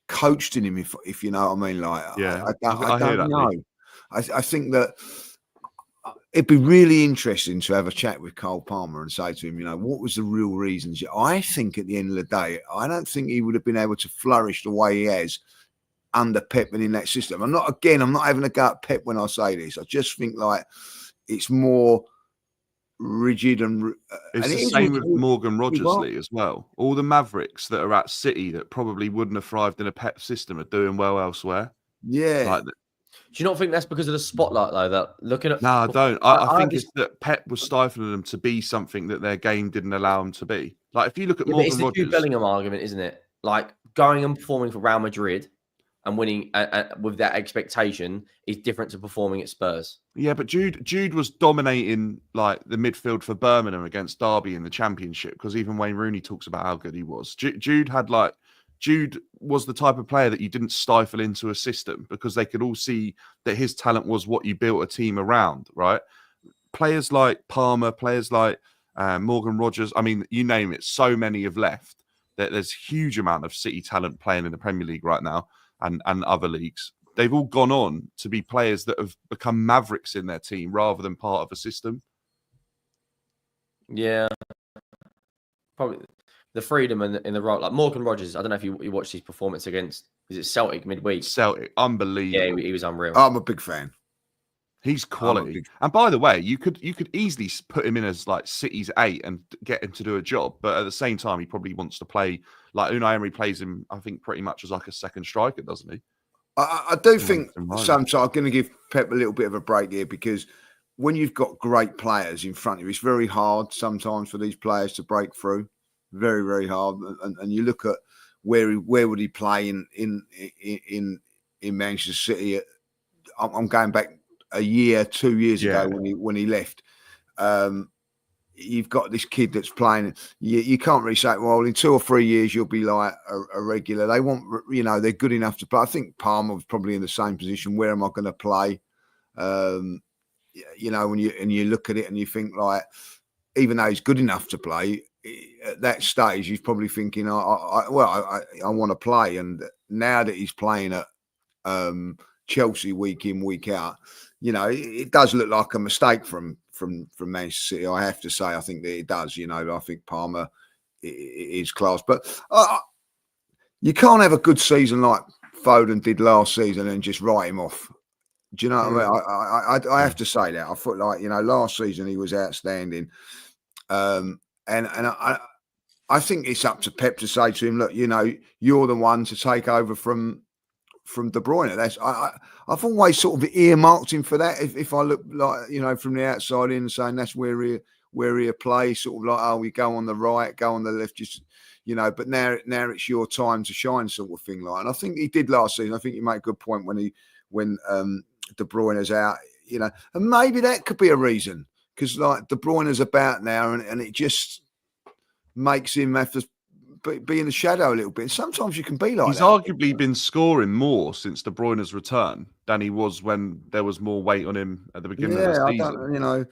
coached in him, if you know what I mean. Like, Yeah, I hear don't that, know. I think that it'd be really interesting to have a chat with Cole Palmer and say to him, you know, what was the real reasons? I think at the end of the day, I don't think he would have been able to flourish the way he has under Pep and in that system. I'm not having a go at Pep when I say this. I just think like it's more rigid and it's the same with Morgan Rodgersley as well. All the Mavericks that are at City that probably wouldn't have thrived in a Pep system are doing well elsewhere. Yeah. Like, Do you not think that's because of the spotlight though? That looking at no, I don't. I think it's that Pep was stifling them to be something that their game didn't allow them to be. Like if you look at Morgan it's the Rodgers, Jude Bellingham argument, isn't it? Like going and performing for Real Madrid and winning with that expectation is different to performing at Spurs. Yeah, but Jude was dominating like the midfield for Birmingham against Derby in the Championship because even Wayne Rooney talks about how good he was. Jude was the type of player that you didn't stifle into a system because they could all see that his talent was what you built a team around, right? Players like Palmer, players like Morgan Rodgers, I mean, you name it, so many have left. There's a huge amount of City talent playing in the Premier League right now and other leagues. They've all gone on to be players that have become mavericks in their team rather than part of a system. Yeah. Probably the freedom in the role. Like Morgan Rodgers, I don't know if you watched his performance against, is it Celtic midweek? Celtic, unbelievable. Yeah, he was unreal. I'm a big fan. He's quality. And by the way, you could easily put him in as like City's 8 and get him to do a job. But at the same time, he probably wants to play like Unai Emery plays him, I think, pretty much as like a second striker, doesn't he? I do think sometimes I'm going to give Pep a little bit of a break here because when you've got great players in front of you, it's very hard sometimes for these players to break through. Very, very hard. And you look at where would he play in Manchester City? I'm going back a year, 2 years ago when he left. You've got this kid that's playing. You can't really say, well, in 2 or 3 years you'll be like a regular. They want, you know, they're good enough to play. I think Palmer was probably in the same position. Where am I going to play? You know, when you look at it and you think like, even though he's good enough to play at that stage, he's probably thinking, I want to play. And now that he's playing at Chelsea week in, week out, you know, it does look like a mistake from from Manchester City. I have to say, I think that it does. You know, I think Palmer is class, but you can't have a good season like Foden did last season and just write him off. Do you know what I mean? I have to say that. I thought, like, you know, last season he was outstanding, and I think it's up to Pep to say to him, look, you know, you're the one to take over from De Bruyne. That's I've always sort of earmarked him for that. If I look, like, you know, from the outside in, saying that's where he plays, sort of like, oh, we go on the right, go on the left, just, you know. But now it's your time to shine, sort of thing. Like, and I think he did last season. I think you make a good point when De Bruyne's out, you know, and maybe that could be a reason, because like De Bruyne's about now, and it just makes him have to be in the shadow a little bit. Sometimes you can be like He's that. arguably been scoring more since De Bruyne's return than he was when there was more weight on him at the beginning of the season. You know,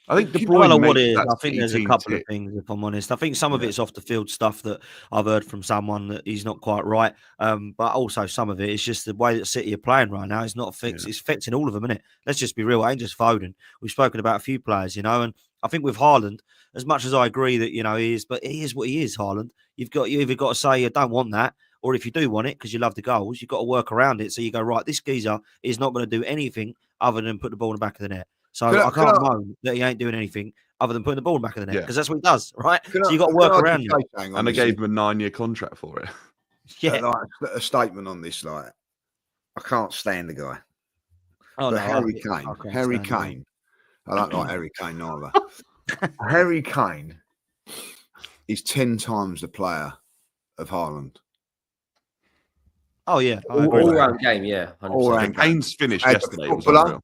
I think De I don't know Bruyne what it makes is. that I think there's a team couple of tick. things, if I'm honest. I think some of it's off the field stuff that I've heard from someone that he's not quite right. But also some of it is just the way that City are playing right now. It's not fixed. It's affecting all of them, isn't it? Let's just be real. It ain't just Foden. We've spoken about a few players, you know, and I think with Haaland, as much as I agree that, you know, he is what he is, Haaland. You either got to say you don't want that, or if you do want it because you love the goals, you've got to work around it. So you go, right, this geezer is not going to do anything other than put the ball in the back of the net. So I can't moan that he ain't doing anything other than putting the ball in the back of the net, because that's what he does, right? So you got to work around it. And they gave him a 9-year contract for it. Yeah. Like a statement on this, like, I can't stand the guy. Oh, but no, Harry Kane. I don't like Harry Kane either. Harry Kane is 10 times the player of Haaland. Oh, yeah. All-round game, yeah. 100%. Kane's finished yesterday. Was unreal.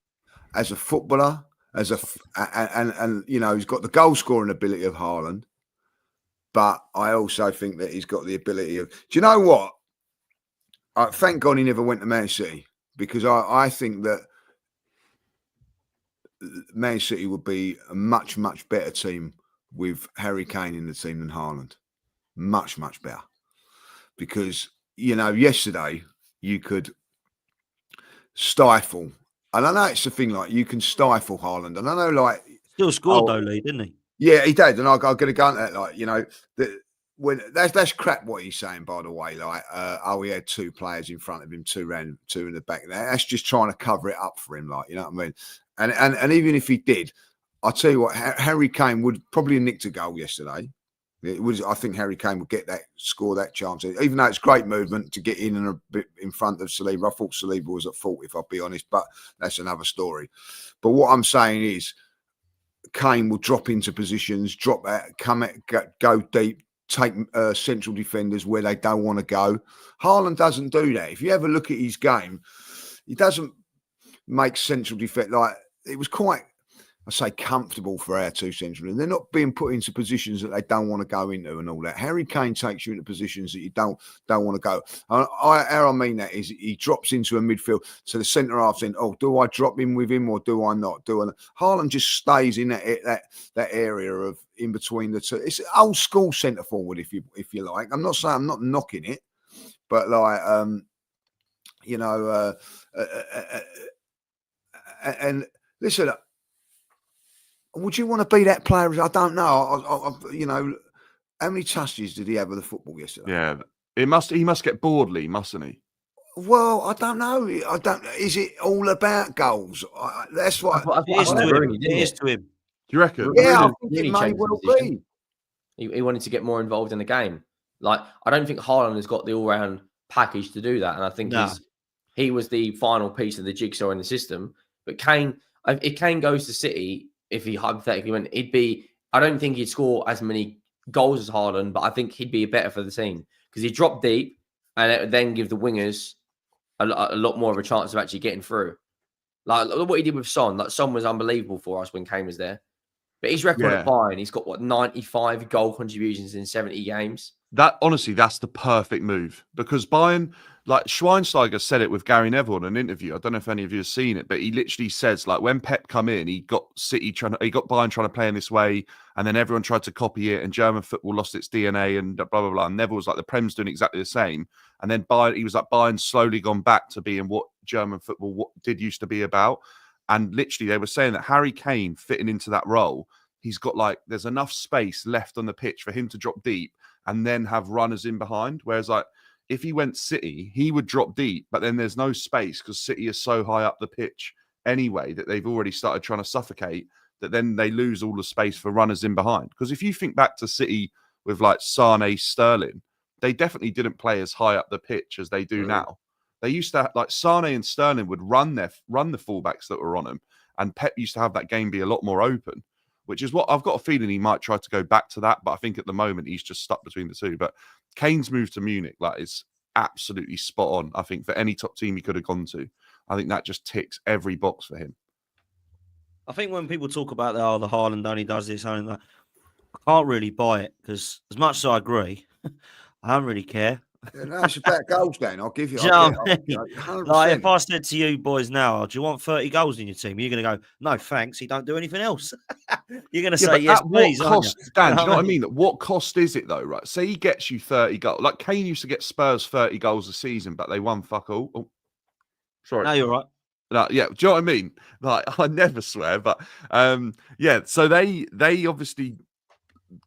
As a footballer, and you know, he's got the goal scoring ability of Haaland, but I also think that he's got the ability of. Do you know what? Thank God he never went to Man City, because I think that Man City would be a much, much better team with Harry Kane in the team than Haaland. Much, much better. Because, you know, yesterday you could stifle. And I know it's the thing, like, you can stifle Haaland. And I know, like... Still scored, though, Lee, didn't he? Yeah, he did. And I'm going to go into that, like, you know, that's crap what he's saying, by the way. Like, he had 2 players in front of him, 2 in the back. That's just trying to cover it up for him, like, you know what I mean? And even if he did, I'll tell you what, Harry Kane would probably have nicked a goal yesterday. I think Harry Kane would score that chance, even though it's great movement to get in and a bit in front of Saliba. I thought Saliba was at fault, if I'll be honest, but that's another story. But what I'm saying is, Kane will drop into positions, go deep, take central defenders where they don't want to go. Haaland doesn't do that. If you ever look at his game, he doesn't make central defense, like, it was quite, I say, comfortable for our 2 central. They're not being put into positions that they don't want to go into and all that. Harry Kane takes you into positions that you don't want to go. How I mean that is, he drops into a midfield, so the centre half's in. Oh, do I drop in with him or do I not? Haaland just stays in that area of in between the 2. It's old school centre forward, if you like. I'm not saying, I'm not knocking it, but like, you know, and listen. Would you want to be that player? I don't know. You know, how many touches did he have with the football yesterday? Yeah, he must get bored, Lee, mustn't he? Well, I don't know. Is it all about goals? That's what it is to him. Do you reckon? Yeah, I think it may well be. He wanted to get more involved in the game. Like, I don't think Haaland has got the all-round package to do that, and I think he was the final piece of the jigsaw in the system. But Kane, if Kane goes to City, if he hypothetically went, I don't think he'd score as many goals as Haaland, but I think he'd be better for the team because he'd drop deep and it would then give the wingers a lot more of a chance of actually getting through. Like what he did with Son. Like, Son was unbelievable for us when Kane was there. But his record at Bayern, he's got 95 goal contributions in 70 games. Honestly, that's the perfect move, because Bayern, like Schweinsteiger said it with Gary Neville in an interview. I don't know if any of you have seen it, but he literally says, like, when Pep come in, he got Bayern trying to play in this way, and then everyone tried to copy it, and German football lost its DNA, and blah blah blah. And Neville was like, the Prem's doing exactly the same, and then he was like, Bayern slowly gone back to being what German football did used to be about. And literally, they were saying that Harry Kane fitting into that role, he's got like, there's enough space left on the pitch for him to drop deep and then have runners in behind. Whereas like, if he went City, he would drop deep, but then there's no space because City is so high up the pitch anyway that they've already started trying to suffocate, that then they lose all the space for runners in behind. Because if you think back to City with like Sane, Sterling, they definitely didn't play as high up the pitch as they do now. They used to, like Sane and Sterling would run the fullbacks that were on them, and Pep used to have that game be a lot more open, which is what I've got a feeling he might try to go back to that. But I think at the moment he's just stuck between the two. But Kane's move to Munich, like, is absolutely spot on. I think for any top team he could have gone to, I think that just ticks every box for him. I think when people talk about the Haaland only does this, only that, I can't really buy it, because as much as I agree, I don't really care. Yeah, no, it's about goals, Dan. I'll give you. Do you know what I mean? 100%. Like, if I said to you boys now, do you want 30 goals in your team? You're going to go, no, thanks. He don't do anything else. You're going to say, yes, please. What cost, Dan, do you know what I mean? What cost is it, though, right? Say he gets you 30 goals. Like, Kane used to get Spurs 30 goals a season, but they won fuck all. Oh, sorry. No, you're right. No, yeah, do you know what I mean? Like, I never swear, but yeah, so they obviously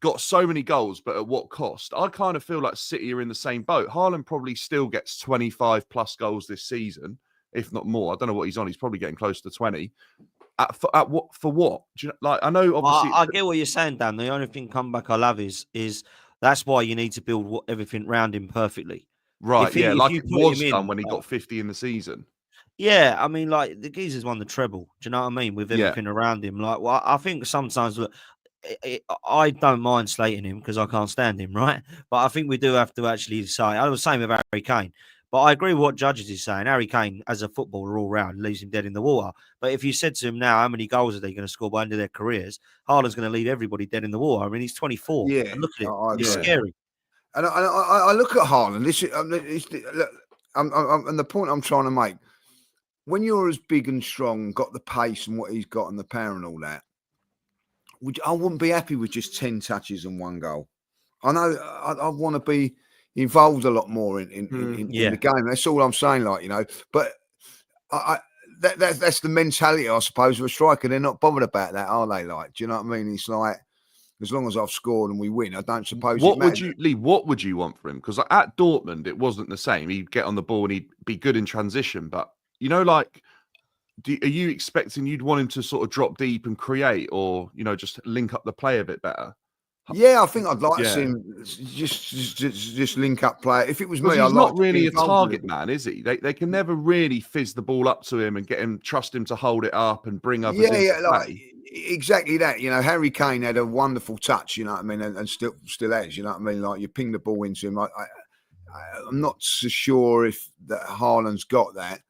got so many goals, but at what cost? I kind of feel like City are in the same boat. Haaland probably still gets 25 plus goals this season, if not more. I don't know what he's on. He's probably getting close to 20. At what, for what? Do you know, like, I know obviously. I get what you're saying, Dan. The only thing comeback I love is that's why you need to build everything around him perfectly. Right, yeah, like it was done in, when he got 50 in the season. Yeah, I mean, like, the geezer's won the treble. Do you know what I mean? With everything around him. Like, well, I think sometimes, look, I don't mind slating him because I can't stand him, right? But I think we do have to actually say, I was saying with Harry Kane, but I agree with what Judges is saying. Harry Kane, as a footballer all round, leaves him dead in the water. But if you said to him now, how many goals are they going to score by the end of their careers? Haaland's going to leave everybody dead in the water. I mean, he's 24. Yeah, and look at it. It's scary. And I look at Haaland. And the point I'm trying to make, when you're as big and strong, got the pace and what he's got and the power and all that, I wouldn't be happy with just 10 touches and 1 goal. I know I want to be involved a lot more in the game. That's all I'm saying, like, you know. But that's the mentality, I suppose, of a striker. They're not bothered about that, are they? Like, do you know what I mean? It's like, as long as I've scored and we win, I don't suppose what would you want for him? Because at Dortmund, it wasn't the same. He'd get on the ball and he'd be good in transition. But, you know, like, are you expecting you'd want him to sort of drop deep and create, or, you know, just link up the play a bit better? Yeah, I think I'd like to see him just link up play. If it was me, he's not really a target man, is he? They can never really fizz the ball up to him and trust him to hold it up and bring others into play. Exactly that. You know, Harry Kane had a wonderful touch, you know what I mean, and still has, you know what I mean? Like, you ping the ball into him. I'm not so sure if that Haaland's got that.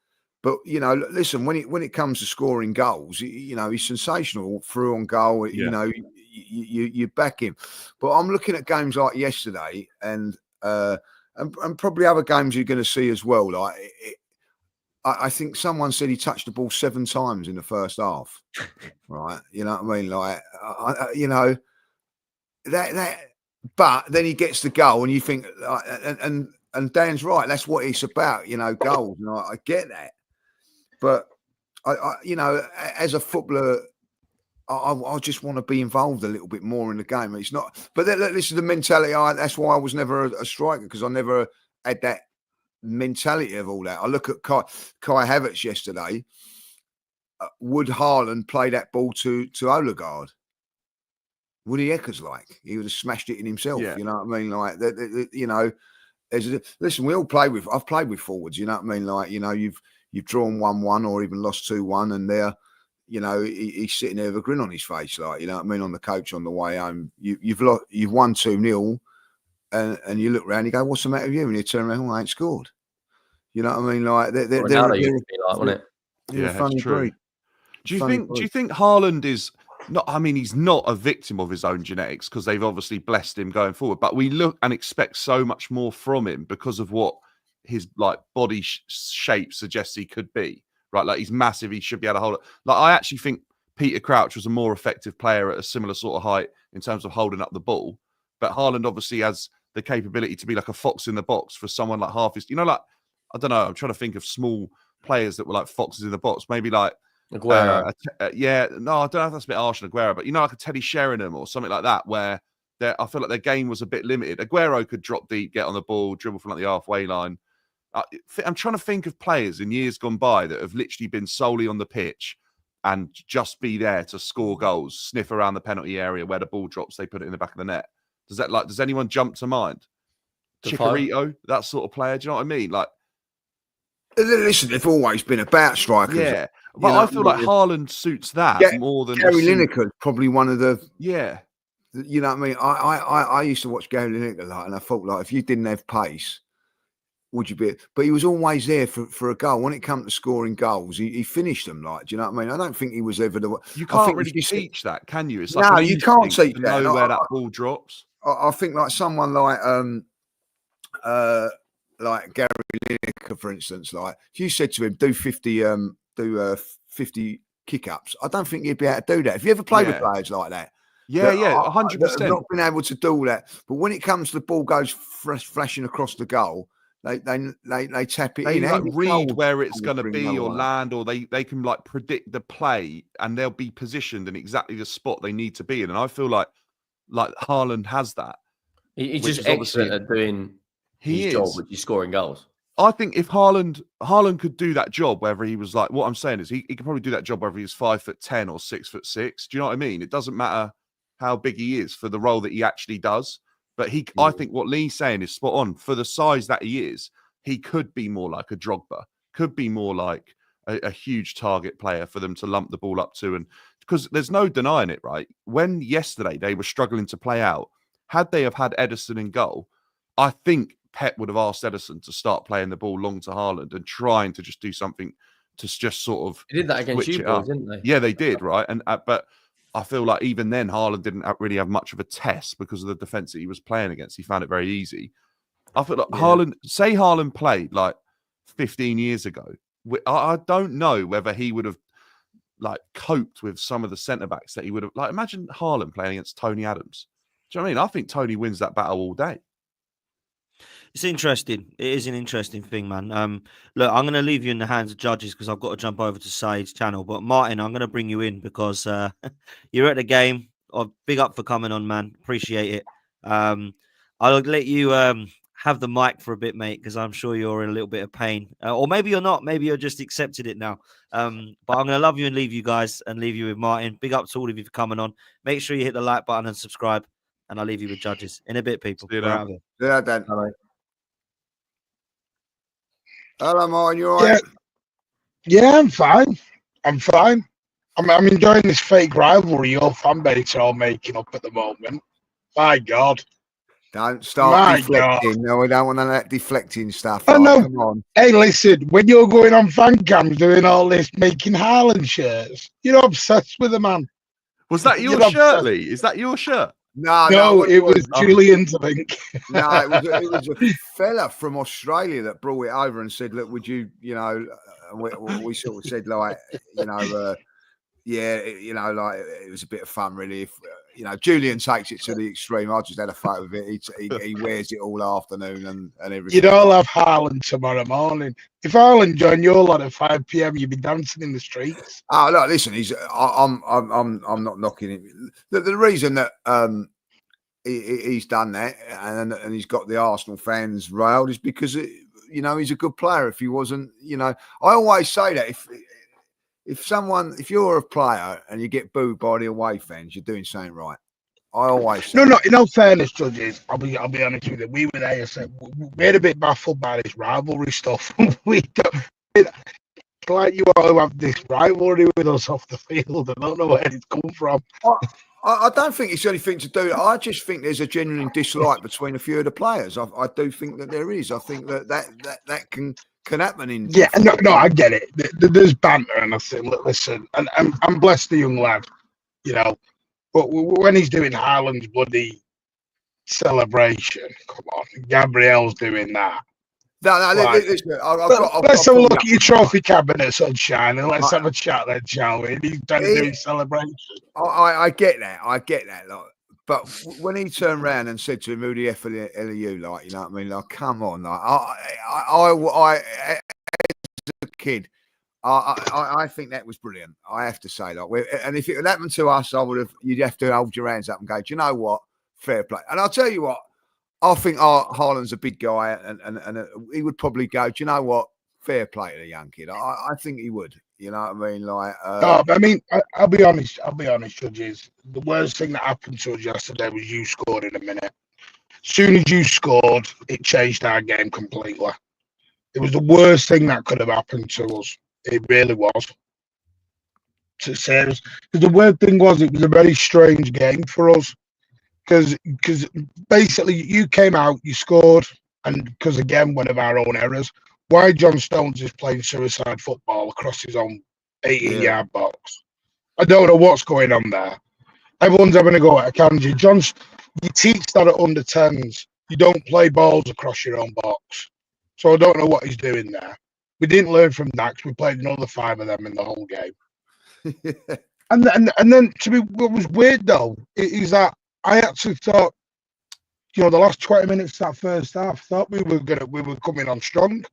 But, you know, listen, when it comes to scoring goals, you know, he's sensational through on goal. You know, you back him. But I'm looking at games like yesterday and probably other games you're going to see as well. Like, I think someone said he touched the ball 7 times in the first half. Right? You know what I mean? Like, you know, that. But then he gets the goal, and you think, and Dan's right. That's what it's about. You know, goals. And I get that. But I, you know, as a footballer, I just want to be involved a little bit more in the game. It's not, but this is the mentality. That's why I was never a striker, because I never had that mentality of all that. I look at Kai Havertz yesterday. Would Haaland play that ball to Odegaard? Would he Eckers like? He would have smashed it in himself. Yeah. You know what I mean? Like, you know, listen, we all play with. I've played with forwards. You know what I mean? Like, you know, you've drawn 1-1 or even lost 2-1, and there, you know, he's sitting there with a grin on his face, like, you know what I mean, on the coach on the way home. You've won 2-0, and you look around, you go, what's the matter with you? And you turn around, I ain't scored. You know what I mean? Like, they're wasn't it? Yeah, that's true. Do you think Haaland is not? I mean, he's not a victim of his own genetics, because they've obviously blessed him going forward. But we look and expect so much more from him because of what his like body shape suggests he could be, right? Like, he's massive, he should be able to hold it. Like, I actually think Peter Crouch was a more effective player at a similar sort of height in terms of holding up the ball, but Haaland obviously has the capability to be like a fox in the box for someone like half his, you know, like, I don't know, I'm trying to think of small players that were like foxes in the box, maybe like Aguero. Yeah, no, I don't know if that's a bit harsh on Aguero, but like a Teddy Sheringham or something like that, where I feel like their game was a bit limited. Aguero could drop deep, get on the ball, dribble from like the halfway line. I'm trying to think of players in years gone by that have literally been solely on the pitch and just be there to score goals, sniff around the penalty area where the ball drops, they put it in the back of the net. Does anyone jump to mind? Chicharito, that sort of player. Do you know what I mean? Like, listen, they've always been about strikers. Yeah, but I feel like Haaland suits that more than Gary Lineker. Probably one of the you know what I mean. I used to watch Gary Lineker a lot, and I thought like if you didn't have pace, would you be? But he was always there for a goal. When it came to scoring goals, he finished them. Like, do you know what I mean? I don't think he was ever the. You can't really teach that, can you? It's like no, you can't teach that. Know where that ball drops. I think like someone like Gary Lineker, for instance, like if you said to him, do 50 kick-ups, I don't think he'd be able to do that. Have you ever played with players like that? Yeah, 100%. Not been able to do that. But when it comes to the ball goes flashing across the goal, they tap it in. They like read where it's going to be or land, or they can like predict the play, and they'll be positioned in exactly the spot they need to be in. And I feel like Haaland has that. He's just excellent at doing his job, which is scoring goals. I think if Haaland could do that job, whether he was like, what I'm saying is he could probably do that job whether he's 5'10" or 6'6". Do you know what I mean? It doesn't matter how big he is for the role that he actually does. But I think what Lee's saying is spot on. For the size that he is, he could be more like a Drogba, could be more like a huge target player for them to lump the ball up to. And because there's no denying it, right? When yesterday they were struggling to play out, had they have had Ederson in goal, I think Pep would have asked Ederson to start playing the ball long to Haaland and trying to just do something to just sort of. They did that against you, boys, didn't they? Yeah, they did, right? And but I feel like even then Haaland didn't really have much of a test because of the defense that he was playing against. He found it very easy. I feel like Haaland played like 15 years ago. I don't know whether he would have like coped with some of the centre backs that he would have. Like, imagine Haaland playing against Tony Adams. Do you know what I mean? I think Tony wins that battle all day. It's interesting. It is an interesting thing, man. Look, I'm going to leave you in the hands of judges because I've got to jump over to Said's channel. But Martin, I'm going to bring you in because you're at the game. Big up for coming on, man. Appreciate it. I'll let you have the mic for a bit, mate, because I'm sure you're in a little bit of pain. Or maybe you're not. Maybe you're just accepted it now. But I'm going to love you and leave you guys and leave you with Martin. Big up to all of you for coming on. Make sure you hit the like button and subscribe. And I'll leave you with judges. In a bit, people. See you later. Yeah, Dan. Hello. Hello, Martin. You all right? Yeah, I'm fine. I'm enjoying this fake rivalry your fan base are all making up at the moment. My God. Don't start deflecting. No, we don't want that deflecting stuff. I know. Come on. Hey, listen, when you're going on fan cams doing all this, making Haaland shirts, you're obsessed with the man. Was that your shirt, Lee? Is that your shirt? No, it was Julian's, I think. No, it was a fella from Australia that brought it over and said, look, would you, we sort of said like, like it was a bit of fun really. If, Julian takes it to the extreme. I just had a photo of it. He wears it all afternoon and everything. You'd all have Haaland tomorrow morning. If Haaland joined your lot at 5 p.m, you'd be dancing in the streets. Oh, look, listen, I'm not knocking him. The reason that he's done that and he's got the Arsenal fans railed is because he's a good player. If he wasn't, I always say that if you're a player and you get booed by the away fans, you're doing something right. I always say no. In all fairness, judges, I'll be honest with you. We were there. So we're a bit baffled by this rivalry stuff. We don't. It's like you all have this rivalry with us off the field. I don't know where it's come from. I don't think it's anything to do. I just think there's a genuine dislike between a few of the players. I do think that there is. I think that can happen in. Yeah, no, I get it. There's banter, and I think, listen, and I'm blessed the young lad, but when he's doing Haaland's bloody celebration, come on, Gabriel's doing that. No, listen, let's have a look at your trophy cabinet, sunshine, and let's have a chat then, shall we? He's trying to do his celebration. I get that, like, but when he turned around and said to him, "Who the F are you?" Like, you know what I mean? Like, come on, like, I as a kid, I think that was brilliant. I have to say, and if it had happened to us, you'd have to hold your hands up and go, do you know what? Fair play. And I'll tell you what, I think Haaland's a big guy, and he would probably go, do you know what? Fair play to the young kid. I think he would. You know what I mean? I'll be honest, judges. The worst thing that happened to us yesterday was you scored in a minute. As soon as you scored, it changed our game completely. It was the worst thing that could have happened to us. It really was. To say it was, because the weird thing was, it was a very strange game for us. Because basically you came out, you scored, and because again, one of our own errors. Why John Stones is playing suicide football across his own 80-yard box? I don't know what's going on there. Everyone's having a go at Akanji. You teach that at under 10s. You don't play balls across your own box. So I don't know what he's doing there. We didn't learn from that because we played another 5 of them in the whole game. And then to me, what was weird though is that I actually thought, the last 20 minutes of that first half, thought we were coming on strong.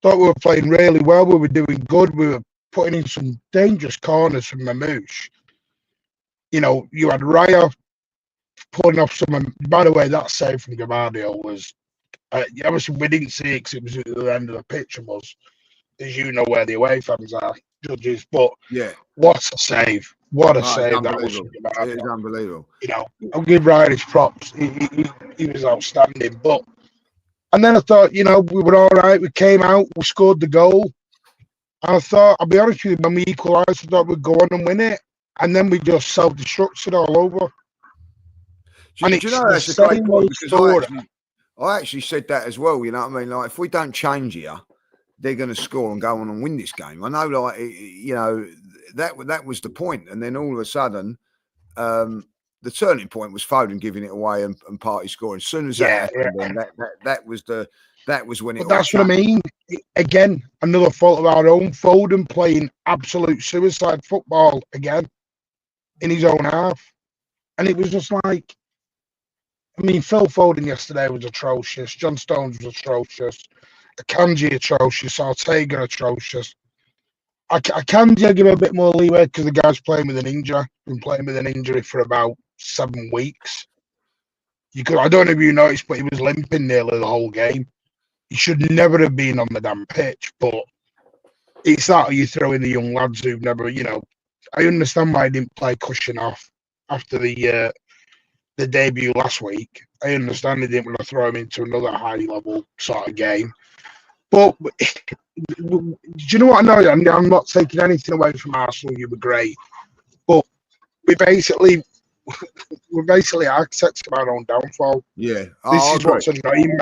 Thought we were playing really well. We were doing good. We were putting in some dangerous corners from Mamouche. You had Raya pulling off some. By the way, that save from Gavardio was. Obviously, we didn't see it because it was at the end of the pitch and was, as you know, where the away fans are, judges. But yeah, what a save! What a save that was from Gavardio. It was unbelievable. I'll give Ryan his props. He was outstanding. And then I thought, we were all right. We came out, we scored the goal. And I thought, I'll be honest with you, when we equalised, I thought we'd go on and win it. And then we just self-destructed all over. Do you know that's a great point? Because I actually said that as well. You know what I mean? Like, if we don't change here, they're going to score and go on and win this game. I know, that was the point. And then all of a sudden, the turning point was Foden giving it away and Partey scoring. As soon as that happened, that was when it. But that's what I mean. Again, another fault of our own. Foden playing absolute suicide football again in his own half, and it was just like, Phil Foden yesterday was atrocious. John Stones was atrocious. Akanji atrocious. Ortega atrocious. Akanji, I give him a bit more leeway because the guy's playing with an injury. Been playing with an injury for about 7 weeks. I don't know if you noticed, but he was limping nearly the whole game. He should never have been on the damn pitch, but it's that you throw in the young lads who've never, I understand why he didn't play Cushion off after the debut last week. I understand they didn't want to throw him into another high-level sort of game. But do you know what I know? I'm not taking anything away from Arsenal. You were great. But we're basically architects of our own downfall. Yeah. This is what's annoying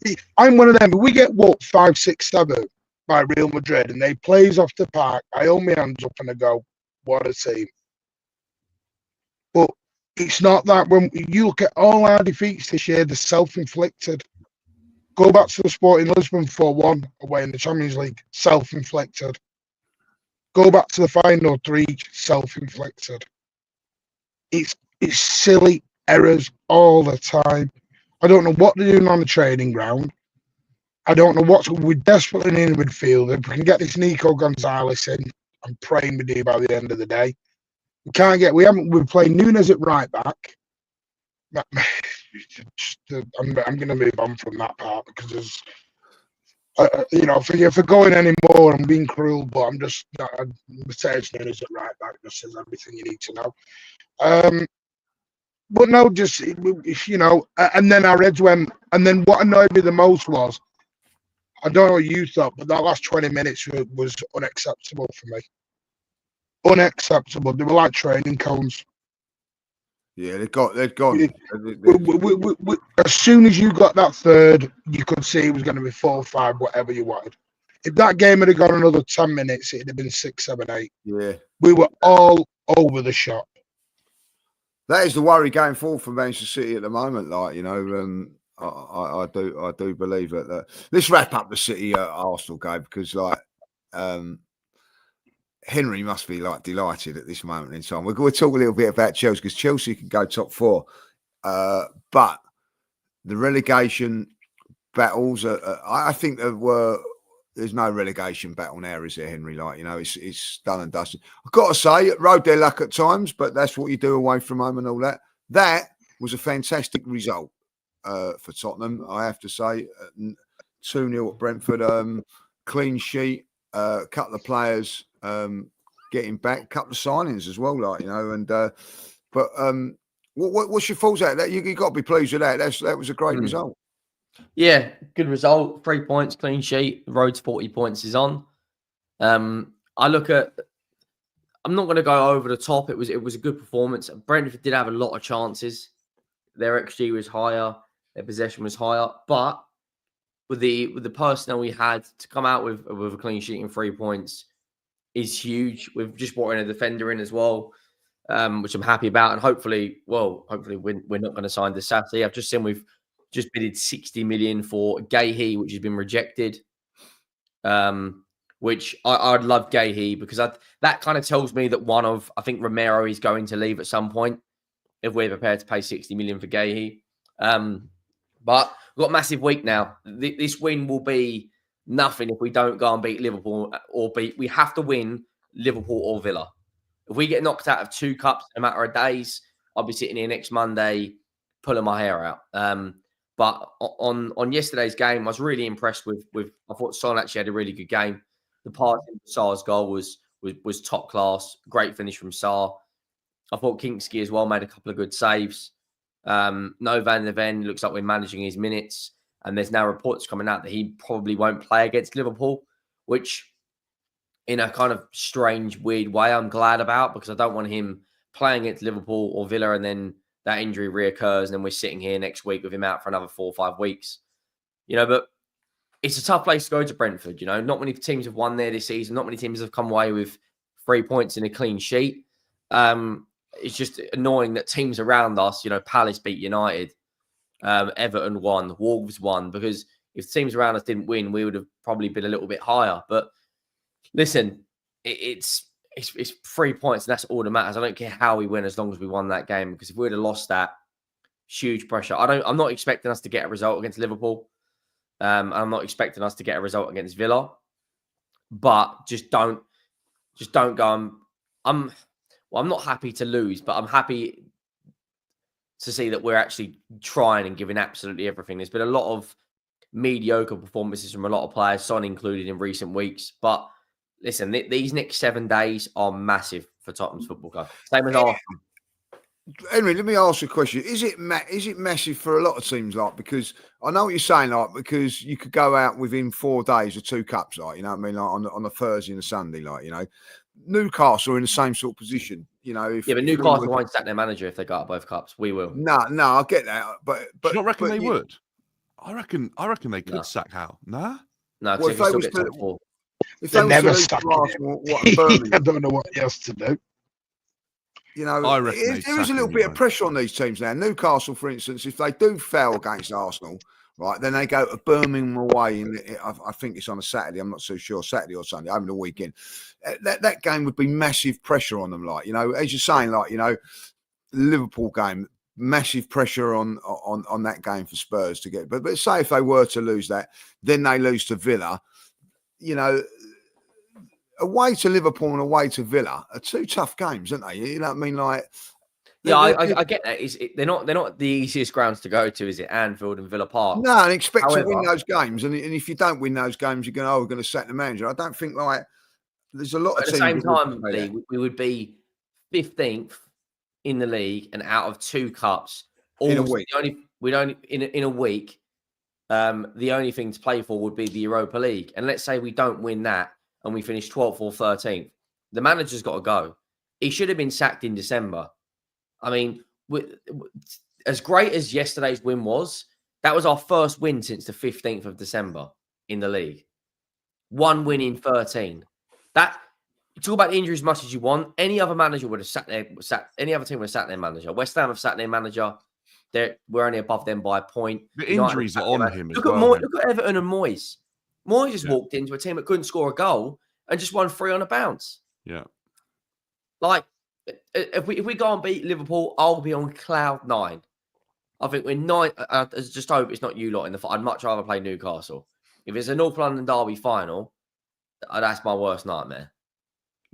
me. I'm one of them. If we get whooped 5, 6, 7 by Real Madrid and they play us off the park, I hold my hands up and I go, what a team. But it's not that. When you look at all our defeats this year, they're self-inflicted. Go back to the Sporting Lisbon 4-1 away in the Champions League, self-inflicted. Go back to the final 3, self-inflicted. It's silly errors all the time. I don't know what they're doing on the training ground. I don't know we're desperately in the midfield. If we can get this Nico Gonzalez in, I'm praying we do by the end of the day. We're playing Nunes at right back. I'm going to move on from that part because if we're going anymore, I'm being cruel, but I'm just Mateus Nunes at right back just says everything you need to know. But no, just and then our heads went, and then what annoyed me the most was, I don't know what you thought, but that last 20 minutes was unacceptable for me. Unacceptable. They were like training cones. Yeah, they've gone. As soon as you got that third, you could see it was going to be 4 or 5, whatever you wanted. If that game had gone another 10 minutes, it'd have been 6, 7, 8. Yeah. We were all over the shop. That is the worry going forward for Manchester City at the moment. I do believe that. Let's wrap up the City Arsenal game because Henry must be delighted at this moment in time. We're going to talk a little bit about Chelsea because Chelsea can go top 4, but the relegation battles I think were there's no relegation battle now, is there, Henry? Like, you know, it's done and dusted. I've got to say, it rode their luck at times, but that's what you do away from home and all that. That was a fantastic result for Tottenham, I have to say. 2-0 at Brentford, clean sheet, a couple of players getting back, a couple of signings as well, like, you know, and but what's your thoughts on that? You got to be pleased with that. That was a great result. Yeah, good result. 3 points, clean sheet. The road's 40 points is on. I look at. I'm not going to go over the top. It was a good performance. Brentford did have a lot of chances. Their XG was higher. Their possession was higher. But with the personnel we had to come out with a clean sheet and 3 points is huge. We've just brought in a defender in as well, which I'm happy about. And hopefully we're not going to sign this Saturday. I've just seen we've just bidded 60 million for Gahey, which has been rejected. Which I'd love Gahey because that kind of tells me that I think Romero is going to leave at some point if we're prepared to pay 60 million for Gahey. But we've got a massive week now. This win will be nothing if we don't go and beat Liverpool we have to win Liverpool or Villa. If we get knocked out of 2 cups in a matter of days, I'll be sitting here next Monday pulling my hair out. But on yesterday's game, I was really impressed with I thought Son actually had a really good game. The pass in Sar's goal was top class. Great finish from Sar. I thought Kinksky as well made a couple of good saves. No Van der Ven looks like we're managing his minutes. And there's now reports coming out that he probably won't play against Liverpool, which in a kind of strange, weird way, I'm glad about because I don't want him playing against Liverpool or Villa and then that injury reoccurs and then we're sitting here next week with him out for another 4 or 5 weeks. You know, but it's a tough place to go to Brentford. You know, not many teams have won there this season. Not many teams have come away with 3 points in a clean sheet. It's just annoying that teams around us, you know, Palace beat United, Everton won, Wolves won, because if teams around us didn't win, we would have probably been a little bit higher. But listen, it's 3 points and that's all that matters. I don't care how we win as long as we won that game, because if we would have lost that, huge pressure. I'm not expecting us to get a result against Liverpool. I'm not expecting us to get a result against Villa, but just don't go. I'm not happy to lose, but I'm happy to see that we're actually trying and giving absolutely everything. There's been a lot of mediocre performances from a lot of players, Son included in recent weeks. But listen, these next 7 days are massive for Tottenham's football club. Same as Arsenal. Henry, let me ask you a question. Is it massive for a lot of teams? Like, because I know what you're saying, like, because you could go out within 4 days of 2 cups, like, you know what I mean, like on a Thursday and a Sunday, like, you know, Newcastle are in the same sort of position, you know. But Newcastle won't sack their manager if they got both cups. We will. No, I get that, but do you not reckon they would? I reckon they could sack Hal. Nah. No, well, if they was to, if they never was sack Arsenal, I don't know what he has to do. You know, I reckon there is a little bit of pressure on these teams now. Newcastle, for instance, if they do fail against Arsenal, right, then they go to Birmingham away. I think it's on a Saturday. I'm not so sure, Saturday or Sunday, over the weekend. That game would be massive pressure on them. Like, you know, as you're saying, like, you know, Liverpool game, massive pressure on that game for Spurs to get. But say if they were to lose that, then they lose to Villa. You know, away to Liverpool and away to Villa are 2 tough games, aren't they? You know what I mean? Like, yeah, I get that. They're not the easiest grounds to go to, is it? Anfield and Villa Park. No, and expect to win those games. And if you don't win those games, you're going, we're going to sack the manager. I don't think, like, there's a lot of teams. At the same time, Lee, we would be 15th in the league and out of 2 cups in a week. In a week. The only thing to play for would be the Europa League. And let's say we don't win that and we finish 12th or 13th. The manager's got to go. He should have been sacked in December. I mean, as great as yesterday's win was, that was our first win since the 15th of December in the league. 1 win in 13. That, talk about the injury as much as you want. Any other manager would have any other team would have sacked their manager. West Ham have sacked their manager. We're only above them by a point. The injuries are on him as look well. Look at Everton and Moyes. Moyes just walked into a team that couldn't score a goal and just won 3 on a bounce. Yeah. Like, if we go and beat Liverpool, I'll be on cloud 9. I think we're 9. I just hope it's not you lot in the fight. I'd much rather play Newcastle. If it's a North London derby final, that's my worst nightmare.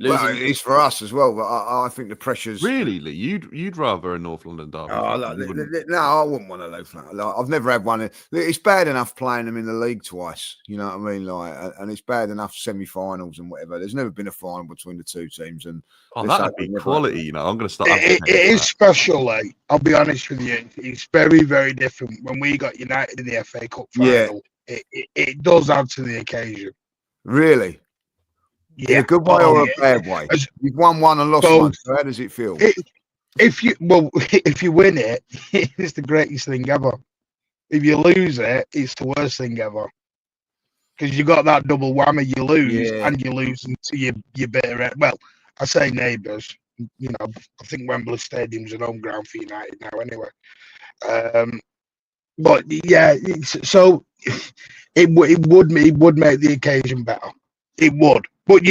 Well, it is for us as well, but I think the pressure's Really, Lee? You'd rather a North London derby? Oh, final? no, I wouldn't want to lose. I've never had one. It's bad enough playing them in the league twice. You know what I mean? And it's bad enough semi-finals and whatever. There's never been a final between the two teams, and that'd be quality. You know, I'm going to start. It is special. Like, I'll be honest with you, it's very, very different. When we got United in the FA Cup final, it does add to the occasion. Really? Yeah, in a good way or a bad way? You've won one and lost one. So how does it feel? If you win it, it's the greatest thing ever. If you lose it, it's the worst thing ever. Because you got that double whammy. You lose and you lose into your bitter end. Well, I say neighbours. You know, I think Wembley Stadium's an home ground for United now, anyway. But yeah, so it would make the occasion better. It would. But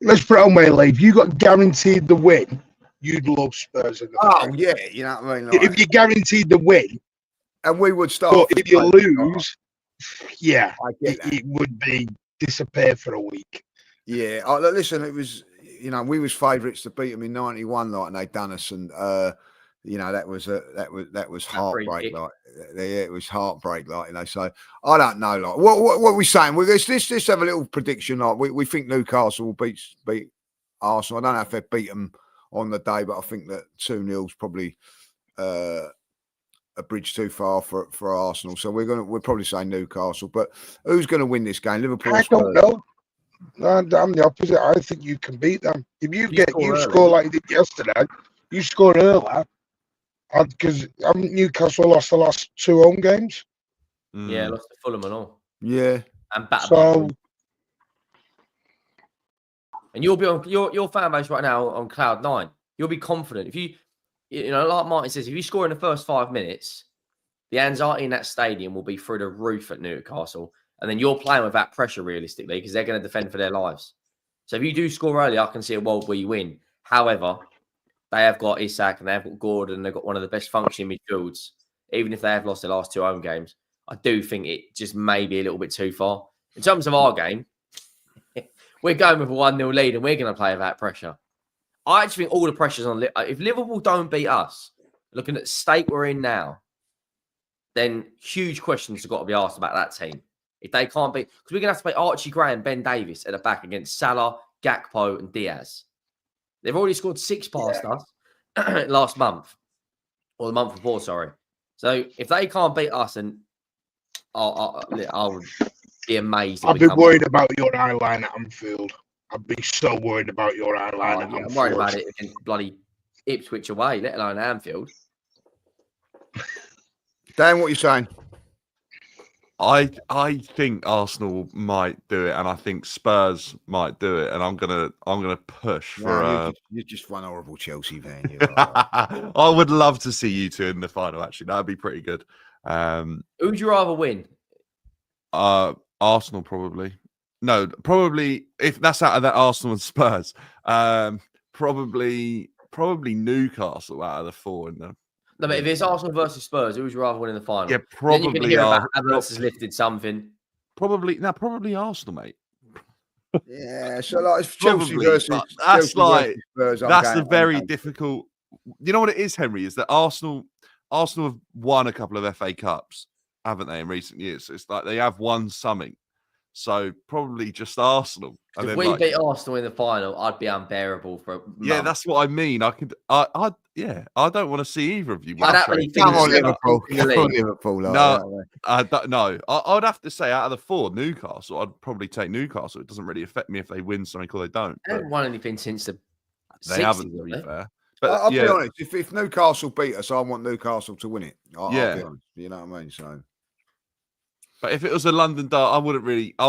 let's put it on way, Lee. If you got guaranteed the win, you'd love Spurs in the final. Yeah, you know what I mean? Like, if you're guaranteed the win, and we would start. But if you lose, it would be disappear for a week. Yeah. Listen, it was, we was favourites to beat them in '91, like, and they done us, and that was heartbreak. Like, it was heartbreak. Like, so I don't know. Like, what are we saying? Well, let's have a little prediction. Like, we think Newcastle will beat Arsenal. I don't know if they beat them on the day, but I think that 2-0 is probably a bridge too far for Arsenal. So we'll probably say Newcastle. But who's going to win this game? Liverpool. I don't know. No, I'm the opposite. I think you can beat them if you score like you did yesterday. You score earlier. Because Newcastle lost the last 2 home games. Yeah, lost to Fulham and all. Yeah, and battered. And you'll be on your fan base right now on cloud 9. You'll be confident if you like Martin says, if you score in the first 5 minutes, the anxiety in that stadium will be through the roof at Newcastle, and then you're playing with that pressure realistically because they're going to defend for their lives. So if you do score early, I can see a world where you win. However, they have got Isak and they have got Gordon. They've got one of the best functioning midfields. Even if they have lost their last 2 home games, I do think it just may be a little bit too far. In terms of our game, we're going with a 1-0 lead and we're going to play with that pressure. I actually think all the pressure's on. If Liverpool don't beat us, looking at the state we're in now, then huge questions have got to be asked about that team. If they can't beat, because we're going to have to play Archie Gray and Ben Davies at the back against Salah, Gakpo and Diaz. They've already scored 6 past us last month, or the month before, sorry. So if they can't beat us, then I would be amazed. I'd be worried about your eye line at Anfield. I'd be so worried about your eye line at Anfield. I'm worried about it against bloody Ipswich away, let alone Anfield. Dan, what are you saying? I think Arsenal might do it, and I think Spurs might do it, and I'm gonna push for. You're just one horrible Chelsea fan. I would love to see you two in the final. Actually, that'd be pretty good. Who'd you rather win? Arsenal probably. No, probably if that's out of that Arsenal and Spurs. Probably Newcastle out of the 4 in them. No, but if it's Arsenal versus Spurs, who would you rather win in the final? Yeah, probably. Then you can hear about Havertz has lifted something. Probably Arsenal, mate. Yeah, so like it's Chelsea versus that's Chelsea like versus Spurs, that's the very difficult. You know what it is, Henry? Is that Arsenal have won a couple of FA Cups, haven't they, in recent years? So it's like they have won something. So probably just Arsenal. If we beat Arsenal in the final, I'd be unbearable for a month. Yeah, that's what I mean. I don't want to see either of you. I don't really think Come on, Liverpool. No, I would have to say out of the 4, Newcastle. I'd probably take Newcastle. It doesn't really affect me if they win something or they don't. They haven't won anything since the 60s, haven't, to be fair. But I'll be honest. If Newcastle beat us, I want Newcastle to win it. I'll be honest. You know what I mean? So. But if it was a London derby, I wouldn't really. I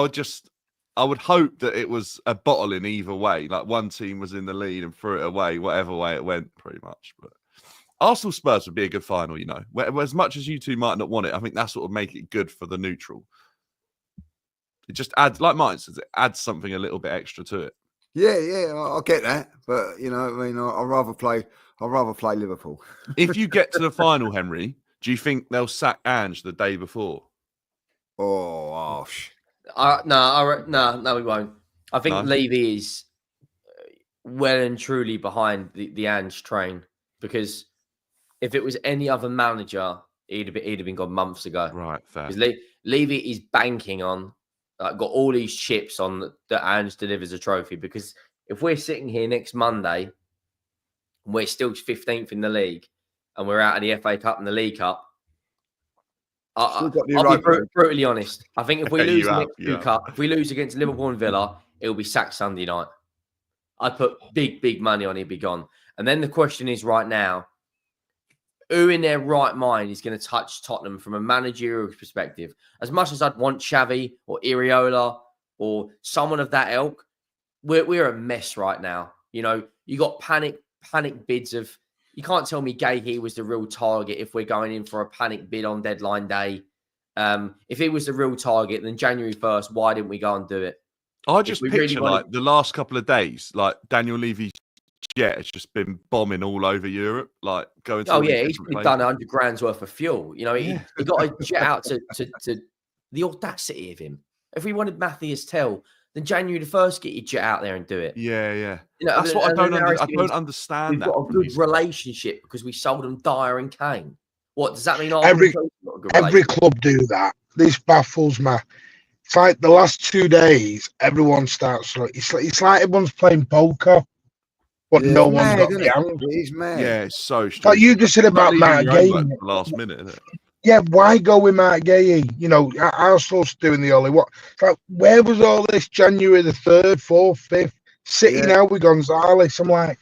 would hope that it was a bottle in either way. Like one team was in the lead and threw it away, whatever way it went, pretty much. But Arsenal Spurs would be a good final, As much as you two might not want it, I think that's what would make it good for the neutral. It just adds, like Martin says, it adds something a little bit extra to it. Yeah, I get that, but I'd rather play Liverpool. If you get to the final, Henry, do you think they'll sack Ange the day before? Oh, gosh. No, we won't. I think No? Levy is well and truly behind the Ange train, because if it was any other manager, he'd have been gone months ago. Right, fair. Because Levy is banking on, got all these chips on that Ange delivers a trophy. Because if we're sitting here next Monday and we're still 15th in the league and we're out of the FA Cup and the League Cup, I'll be brutally honest. I think if we lose the next two cup, if we lose against Liverpool and Villa, it'll be sacked Sunday night. I'd put big money on it be gone. And then the question is right now, who in their right mind is going to touch Tottenham from a managerial perspective? As much as I'd want Xavi or Iriola or someone of that ilk, we're a mess right now. You know, you got panic bids of. You can't tell me Gahey was the real target if we're going in for a panic bid on deadline day. If it was the real target, then January 1st, why didn't we go and do it? I just picture like the last couple of days, like Daniel Levy's jet has just been bombing all over Europe, like going to. Oh yeah, he's done 100 grand's worth of fuel. You know, he got a jet out to the audacity of him. If we wanted Matthias Tell, then January the 1st, get your jet out there and do it. Yeah. You know, that's what I don't understand. We've got a good relationship because we sold them Dyer and Kane. What does that mean? Every club do that. This baffles me. It's like the last 2 days, everyone starts. It's like everyone's playing poker, but no one's got the hand. He's mad. Yeah, it's so strange. Like you just said about Matt Gahey. Last minute, isn't it? Yeah, why go with Matt Gahey? You know, Arsenal's doing the only what? Like, where was all this January the 3rd, 4th, 5th? City now with Gonzalez. I'm like,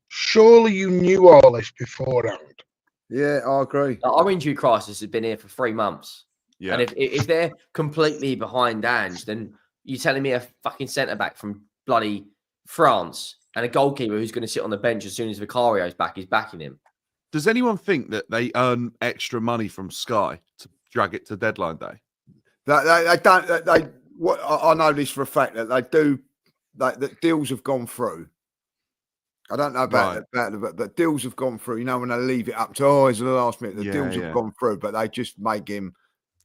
surely you knew all this beforehand. Yeah, I agree. Our injury crisis has been here for 3 months. Yeah. And if they're completely behind Ange, then you're telling me a fucking centre-back from bloody France and a goalkeeper who's going to sit on the bench as soon as Vicario's back is backing him. Does anyone think that they earn extra money from Sky to drag it to deadline day? They don't. What I know this for a fact that they do. That deals have gone through. I don't know about but deals have gone through. You know, when they leave it up to it's the last minute, the deals have gone through, but they just make him.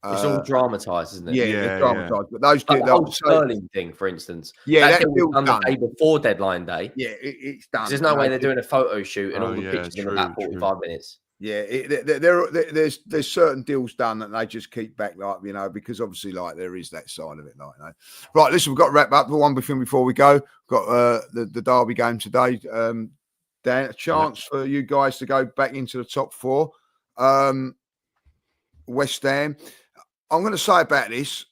It's all dramatised, isn't it? Yeah, dramatised. But those like the whole Sterling thing, for instance. Yeah, that deal was done the day before deadline day. Yeah, it's done. There's no way they're doing a photo shoot and all the pictures in about 45 minutes. Yeah, there's certain deals done that they just keep back, like, you know, because obviously, like, there is that side of it, like, you know. Right, listen, we've got to wrap up the one before we go. Got the Derby game today. Dan, a chance for you guys to go back into the top 4. West Ham. I'm going to say about this,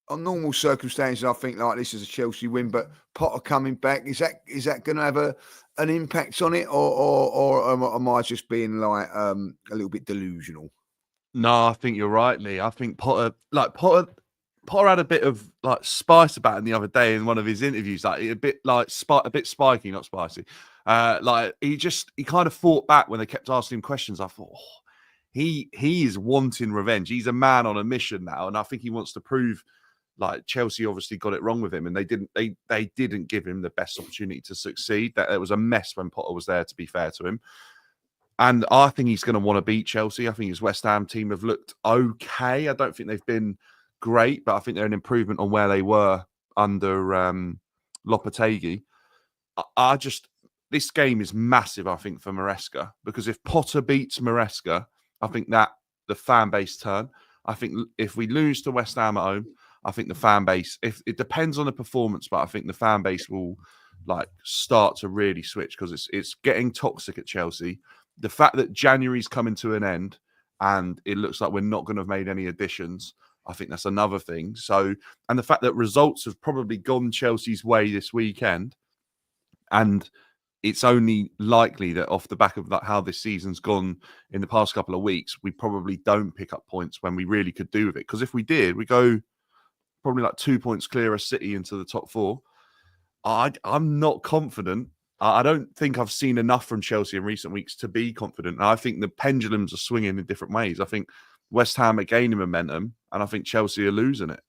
on normal circumstances, I think like this is a Chelsea win, but Potter coming back, is that going to have an impact on it, or am I just being like a little bit delusional? No, I think you're right, Lee. I think Potter had a bit of like spice about him the other day in one of his interviews, like a bit spiky, not spicy. Like he kind of fought back when they kept asking him questions. I thought, he is wanting revenge. He's a man on a mission now, and I think he wants to prove. Like Chelsea obviously got it wrong with him, and they didn't give him the best opportunity to succeed. That it was a mess when Potter was there, to be fair to him. And I think he's going to want to beat Chelsea. I think his West Ham team have looked okay. I don't think they've been great, but I think they're an improvement on where they were under Lopetegui. This game is massive, I think, for Maresca, because if Potter beats Maresca, I think that the fan base turn. I think if we lose to West Ham at home, I think the fan base, if it depends on the performance, but I think the fan base will like start to really switch, because it's getting toxic at Chelsea. The fact that January's coming to an end and it looks like we're not going to have made any additions, I think that's another thing. So, and the fact that results have probably gone Chelsea's way this weekend, and it's only likely that off the back of that, how this season's gone in the past couple of weeks, we probably don't pick up points when we really could do with it. Because if we did, we go probably like 2 points clear of City into the top 4. I'm not confident. I don't think I've seen enough from Chelsea in recent weeks to be confident. And I think the pendulums are swinging in different ways. I think West Ham are gaining momentum, and I think Chelsea are losing it.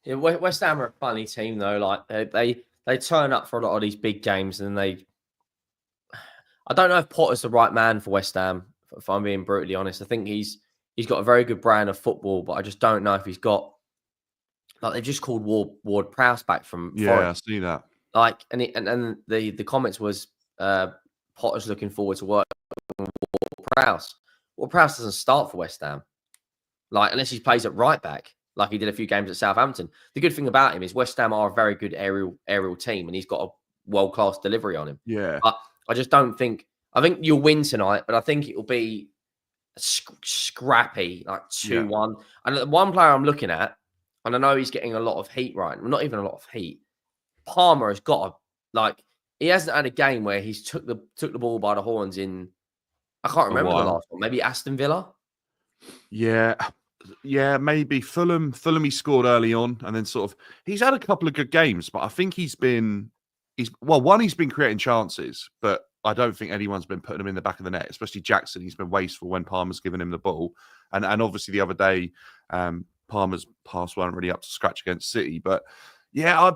Yeah, West Ham are a funny team though. Like they turn up for a lot of these big games, and I don't know if Potter's the right man for West Ham. If I'm being brutally honest, I think he's got a very good brand of football, but I just don't know if he's got Like they've just called Ward-Prowse back from Yeah, Forest. I see that. Like, and the comments was Potter's looking forward to work with Ward-Prowse. Ward-Prowse doesn't start for West Ham, like unless he plays at right back, like he did a few games at Southampton. The good thing about him is West Ham are a very good aerial team, and he's got a world-class delivery on him. Yeah. But I just don't think. I think you'll win tonight, but I think it'll be scrappy, like 2-1. And the one player I'm looking at, and I know he's getting a lot of heat right now, not even a lot of heat. Palmer has got he hasn't had a game where he's took the ball by the horns in. I can't remember the last one. Maybe Aston Villa. Yeah, maybe Fulham. He scored early on, and then sort of he's had a couple of good games, but I think he's been creating chances, but I don't think anyone's been putting him in the back of the net, especially Jackson. He's been wasteful when Palmer's given him the ball, and obviously the other day, Palmer's pass weren't really up to scratch against City. But yeah,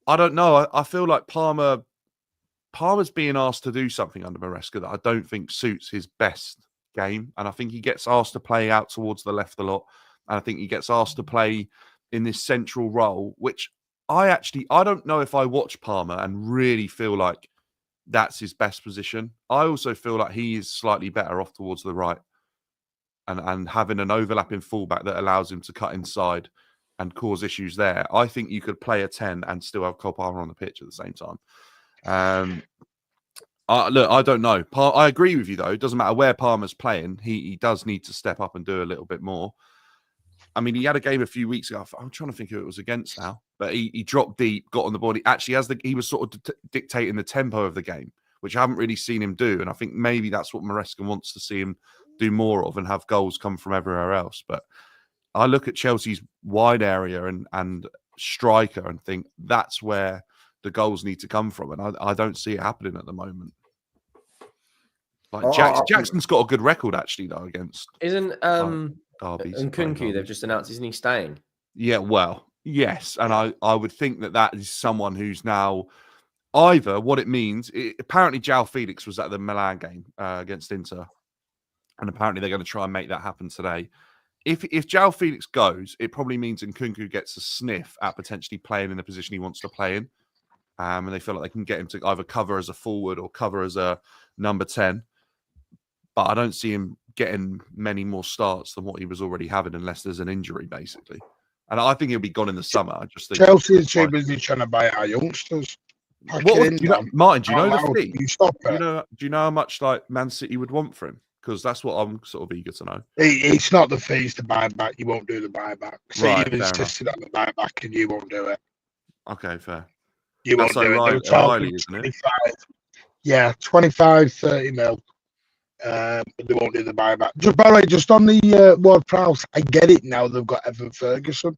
I don't know. I feel like Palmer's being asked to do something under Maresca that I don't think suits his best game, and I think he gets asked to play out towards the left a lot, and I think he gets asked to play in this central role, which I don't know if I watch Palmer and really feel like that's his best position. I also feel like he is slightly better off towards the right, and having an overlapping fullback that allows him to cut inside and cause issues there. I think you could play a 10 and still have Cole Palmer on the pitch at the same time. Look, I don't know. I agree with you, though. It doesn't matter where Palmer's playing. He does need to step up and do a little bit more. I mean, he had a game a few weeks ago. I'm trying to think who it was against now. But he dropped deep, got on the ball. He was sort of dictating the tempo of the game, which I haven't really seen him do. And I think maybe that's what Maresca wants to see him do more of, and have goals come from everywhere else. But I look at Chelsea's wide area and striker and think that's where the goals need to come from. And I don't see it happening at the moment. Like Jackson's got a good record, actually, though, against... Isn't... Derbies and Kunku, they've just announced, isn't he staying? Yeah, well, yes. And I would think that is someone who's now either what it means. Apparently, João Felix was at the Milan game against Inter. And apparently they're going to try and make that happen today. If João Felix goes, it probably means Nkunku gets a sniff at potentially playing in the position he wants to play in. And they feel like they can get him to either cover as a forward or cover as a number 10. But I don't see him getting many more starts than what he was already having unless there's an injury, basically. And I think he'll be gone in the summer. I just think Chelsea is too busy trying to buy our youngsters. Martin, do you know the fee? Do you know how much like Man City would want for him? Because that's what I'm sort of eager to know. It's not the fees to buy back. You won't do the buyback. So Right, you've insisted on the buyback and you won't do it. Okay, fair. You That's won't do it. O'Reilly, isn't it? 25, 30 mil. But they won't do the buyback. By the way, just on the Ward-Prowse, I get it now. They've got Evan Ferguson.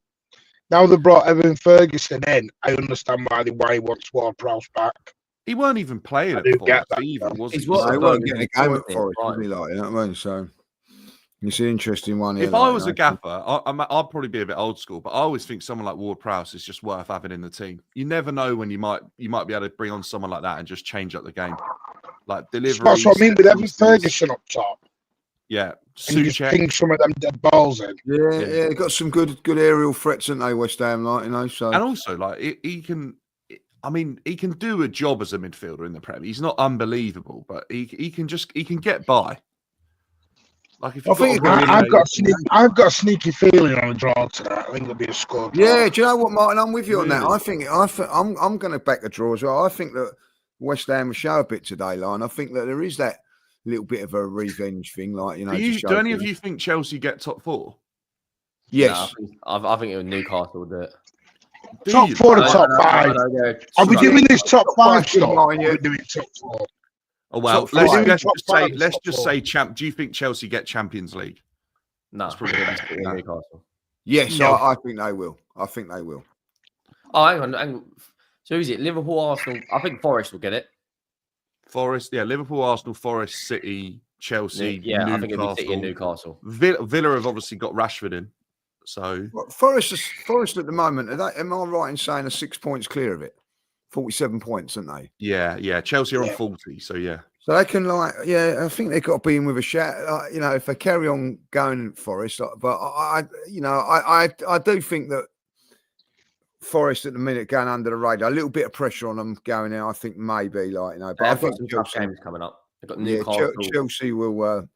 Now they've brought Evan Ferguson in. I understand why he wants Ward-Prowse back. He weren't even playing at Forest either, was he? He wasn't getting a game at Forest, was he? Like, you know what I mean? So it's an interesting one. If I was a gaffer, I'd probably be a bit old school, but I always think someone like Ward-Prowse is just worth having in the team. You never know when you might be able to bring on someone like that and just change up the game. Like delivery. That's what I mean with Evan Ferguson up top. Yeah, and just ping some of them dead balls in. Yeah, got some good aerial threats, haven't they, West Ham? Like, you know, so and also like he can. I mean, he can do a job as a midfielder in the Prem. He's not unbelievable, but he can get by. Like if I've got a sneaky feeling on a draw tonight. I think it'll be a score. Yeah, do you know what, Martin? I'm with you on that. I think I'm going to back a draw as well. I think that West Ham will show a bit today, Line. I think that there is that little bit of a revenge thing, like, you know. Do any of you think Chelsea get top four? Yes, I think it was Newcastle will do it. Top 4 to top 5. Are we doing this top 5 stuff? Are we doing top 4? Oh well, let's just say champ. Do you think Chelsea get Champions League? No, it's probably Newcastle. Yes, no. I think they will. I think they will. Oh, hang on. So who's it? Liverpool, Arsenal. I think Forest will get it. Forest, yeah. Liverpool, Arsenal, Forest, City, Chelsea. Yeah, Newcastle. I think it'll be City and Newcastle. Villa have obviously got Rashford in. So Forest at the moment. Am I right in saying are 6 points clear of it? 47 points, aren't they? Yeah. Chelsea are on 40, so yeah. So they can I think they've got to be in with a shout. You know, if they carry on going Forest, but I do think that Forest at the minute going under the radar. A little bit of pressure on them going out. I think maybe but They've I got think some tough Chelsea, games coming up. They've got Newcastle, Chelsea will.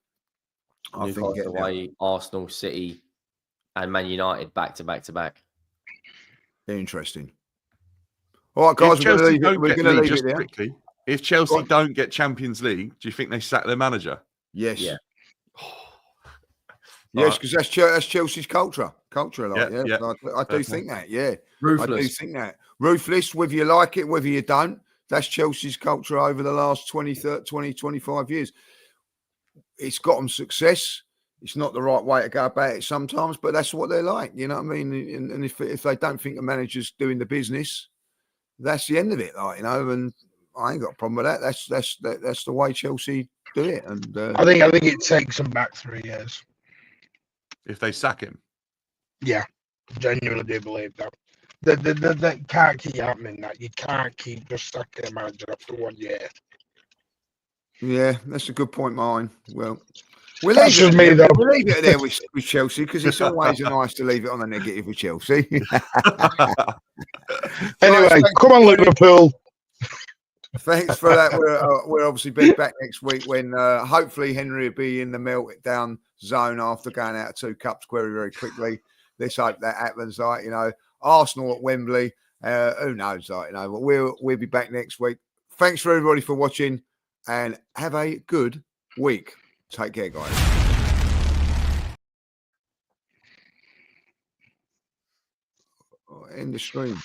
I think Newcastle get there. away, Arsenal, City, and Man United back to back to back. Interesting. All right, guys, If we're Chelsea going don't to get leave just it there. quickly, if Chelsea don't get Champions League, do you think they sack their manager? Yes. Yeah. Yes, because that's Chelsea's culture. Yeah. I do think that. Yeah, Ruthless. I do think that. Ruthless, whether you like it, whether you don't. That's Chelsea's culture over the last 20, 25 years. It's got them success. It's not the right way to go about it sometimes, but that's what they're like. You know what I mean? And if they don't think the manager's doing the business, that's the end of it. And I ain't got a problem with that. That's the way Chelsea do it. And I think it takes them back 3 years. If they sack him. Yeah, genuinely do believe that. That can't keep happening. That you can't keep just sacking a manager after 1 year. Yeah, that's a good point, mine. Well, we'll That's leave just it me, there. though. We'll leave it there with Chelsea because it's always nice to leave it on the negative with Chelsea. Anyway, come on, Liverpool. Thanks for that. We'll obviously be back next week when hopefully Henry will be in the meltdown zone after going out of 2 cups very, very quickly. Let's hope that happens. Arsenal at Wembley. Who knows? But we'll be back next week. Thanks for everybody for watching, and have a good week. Take care, guys. End the stream.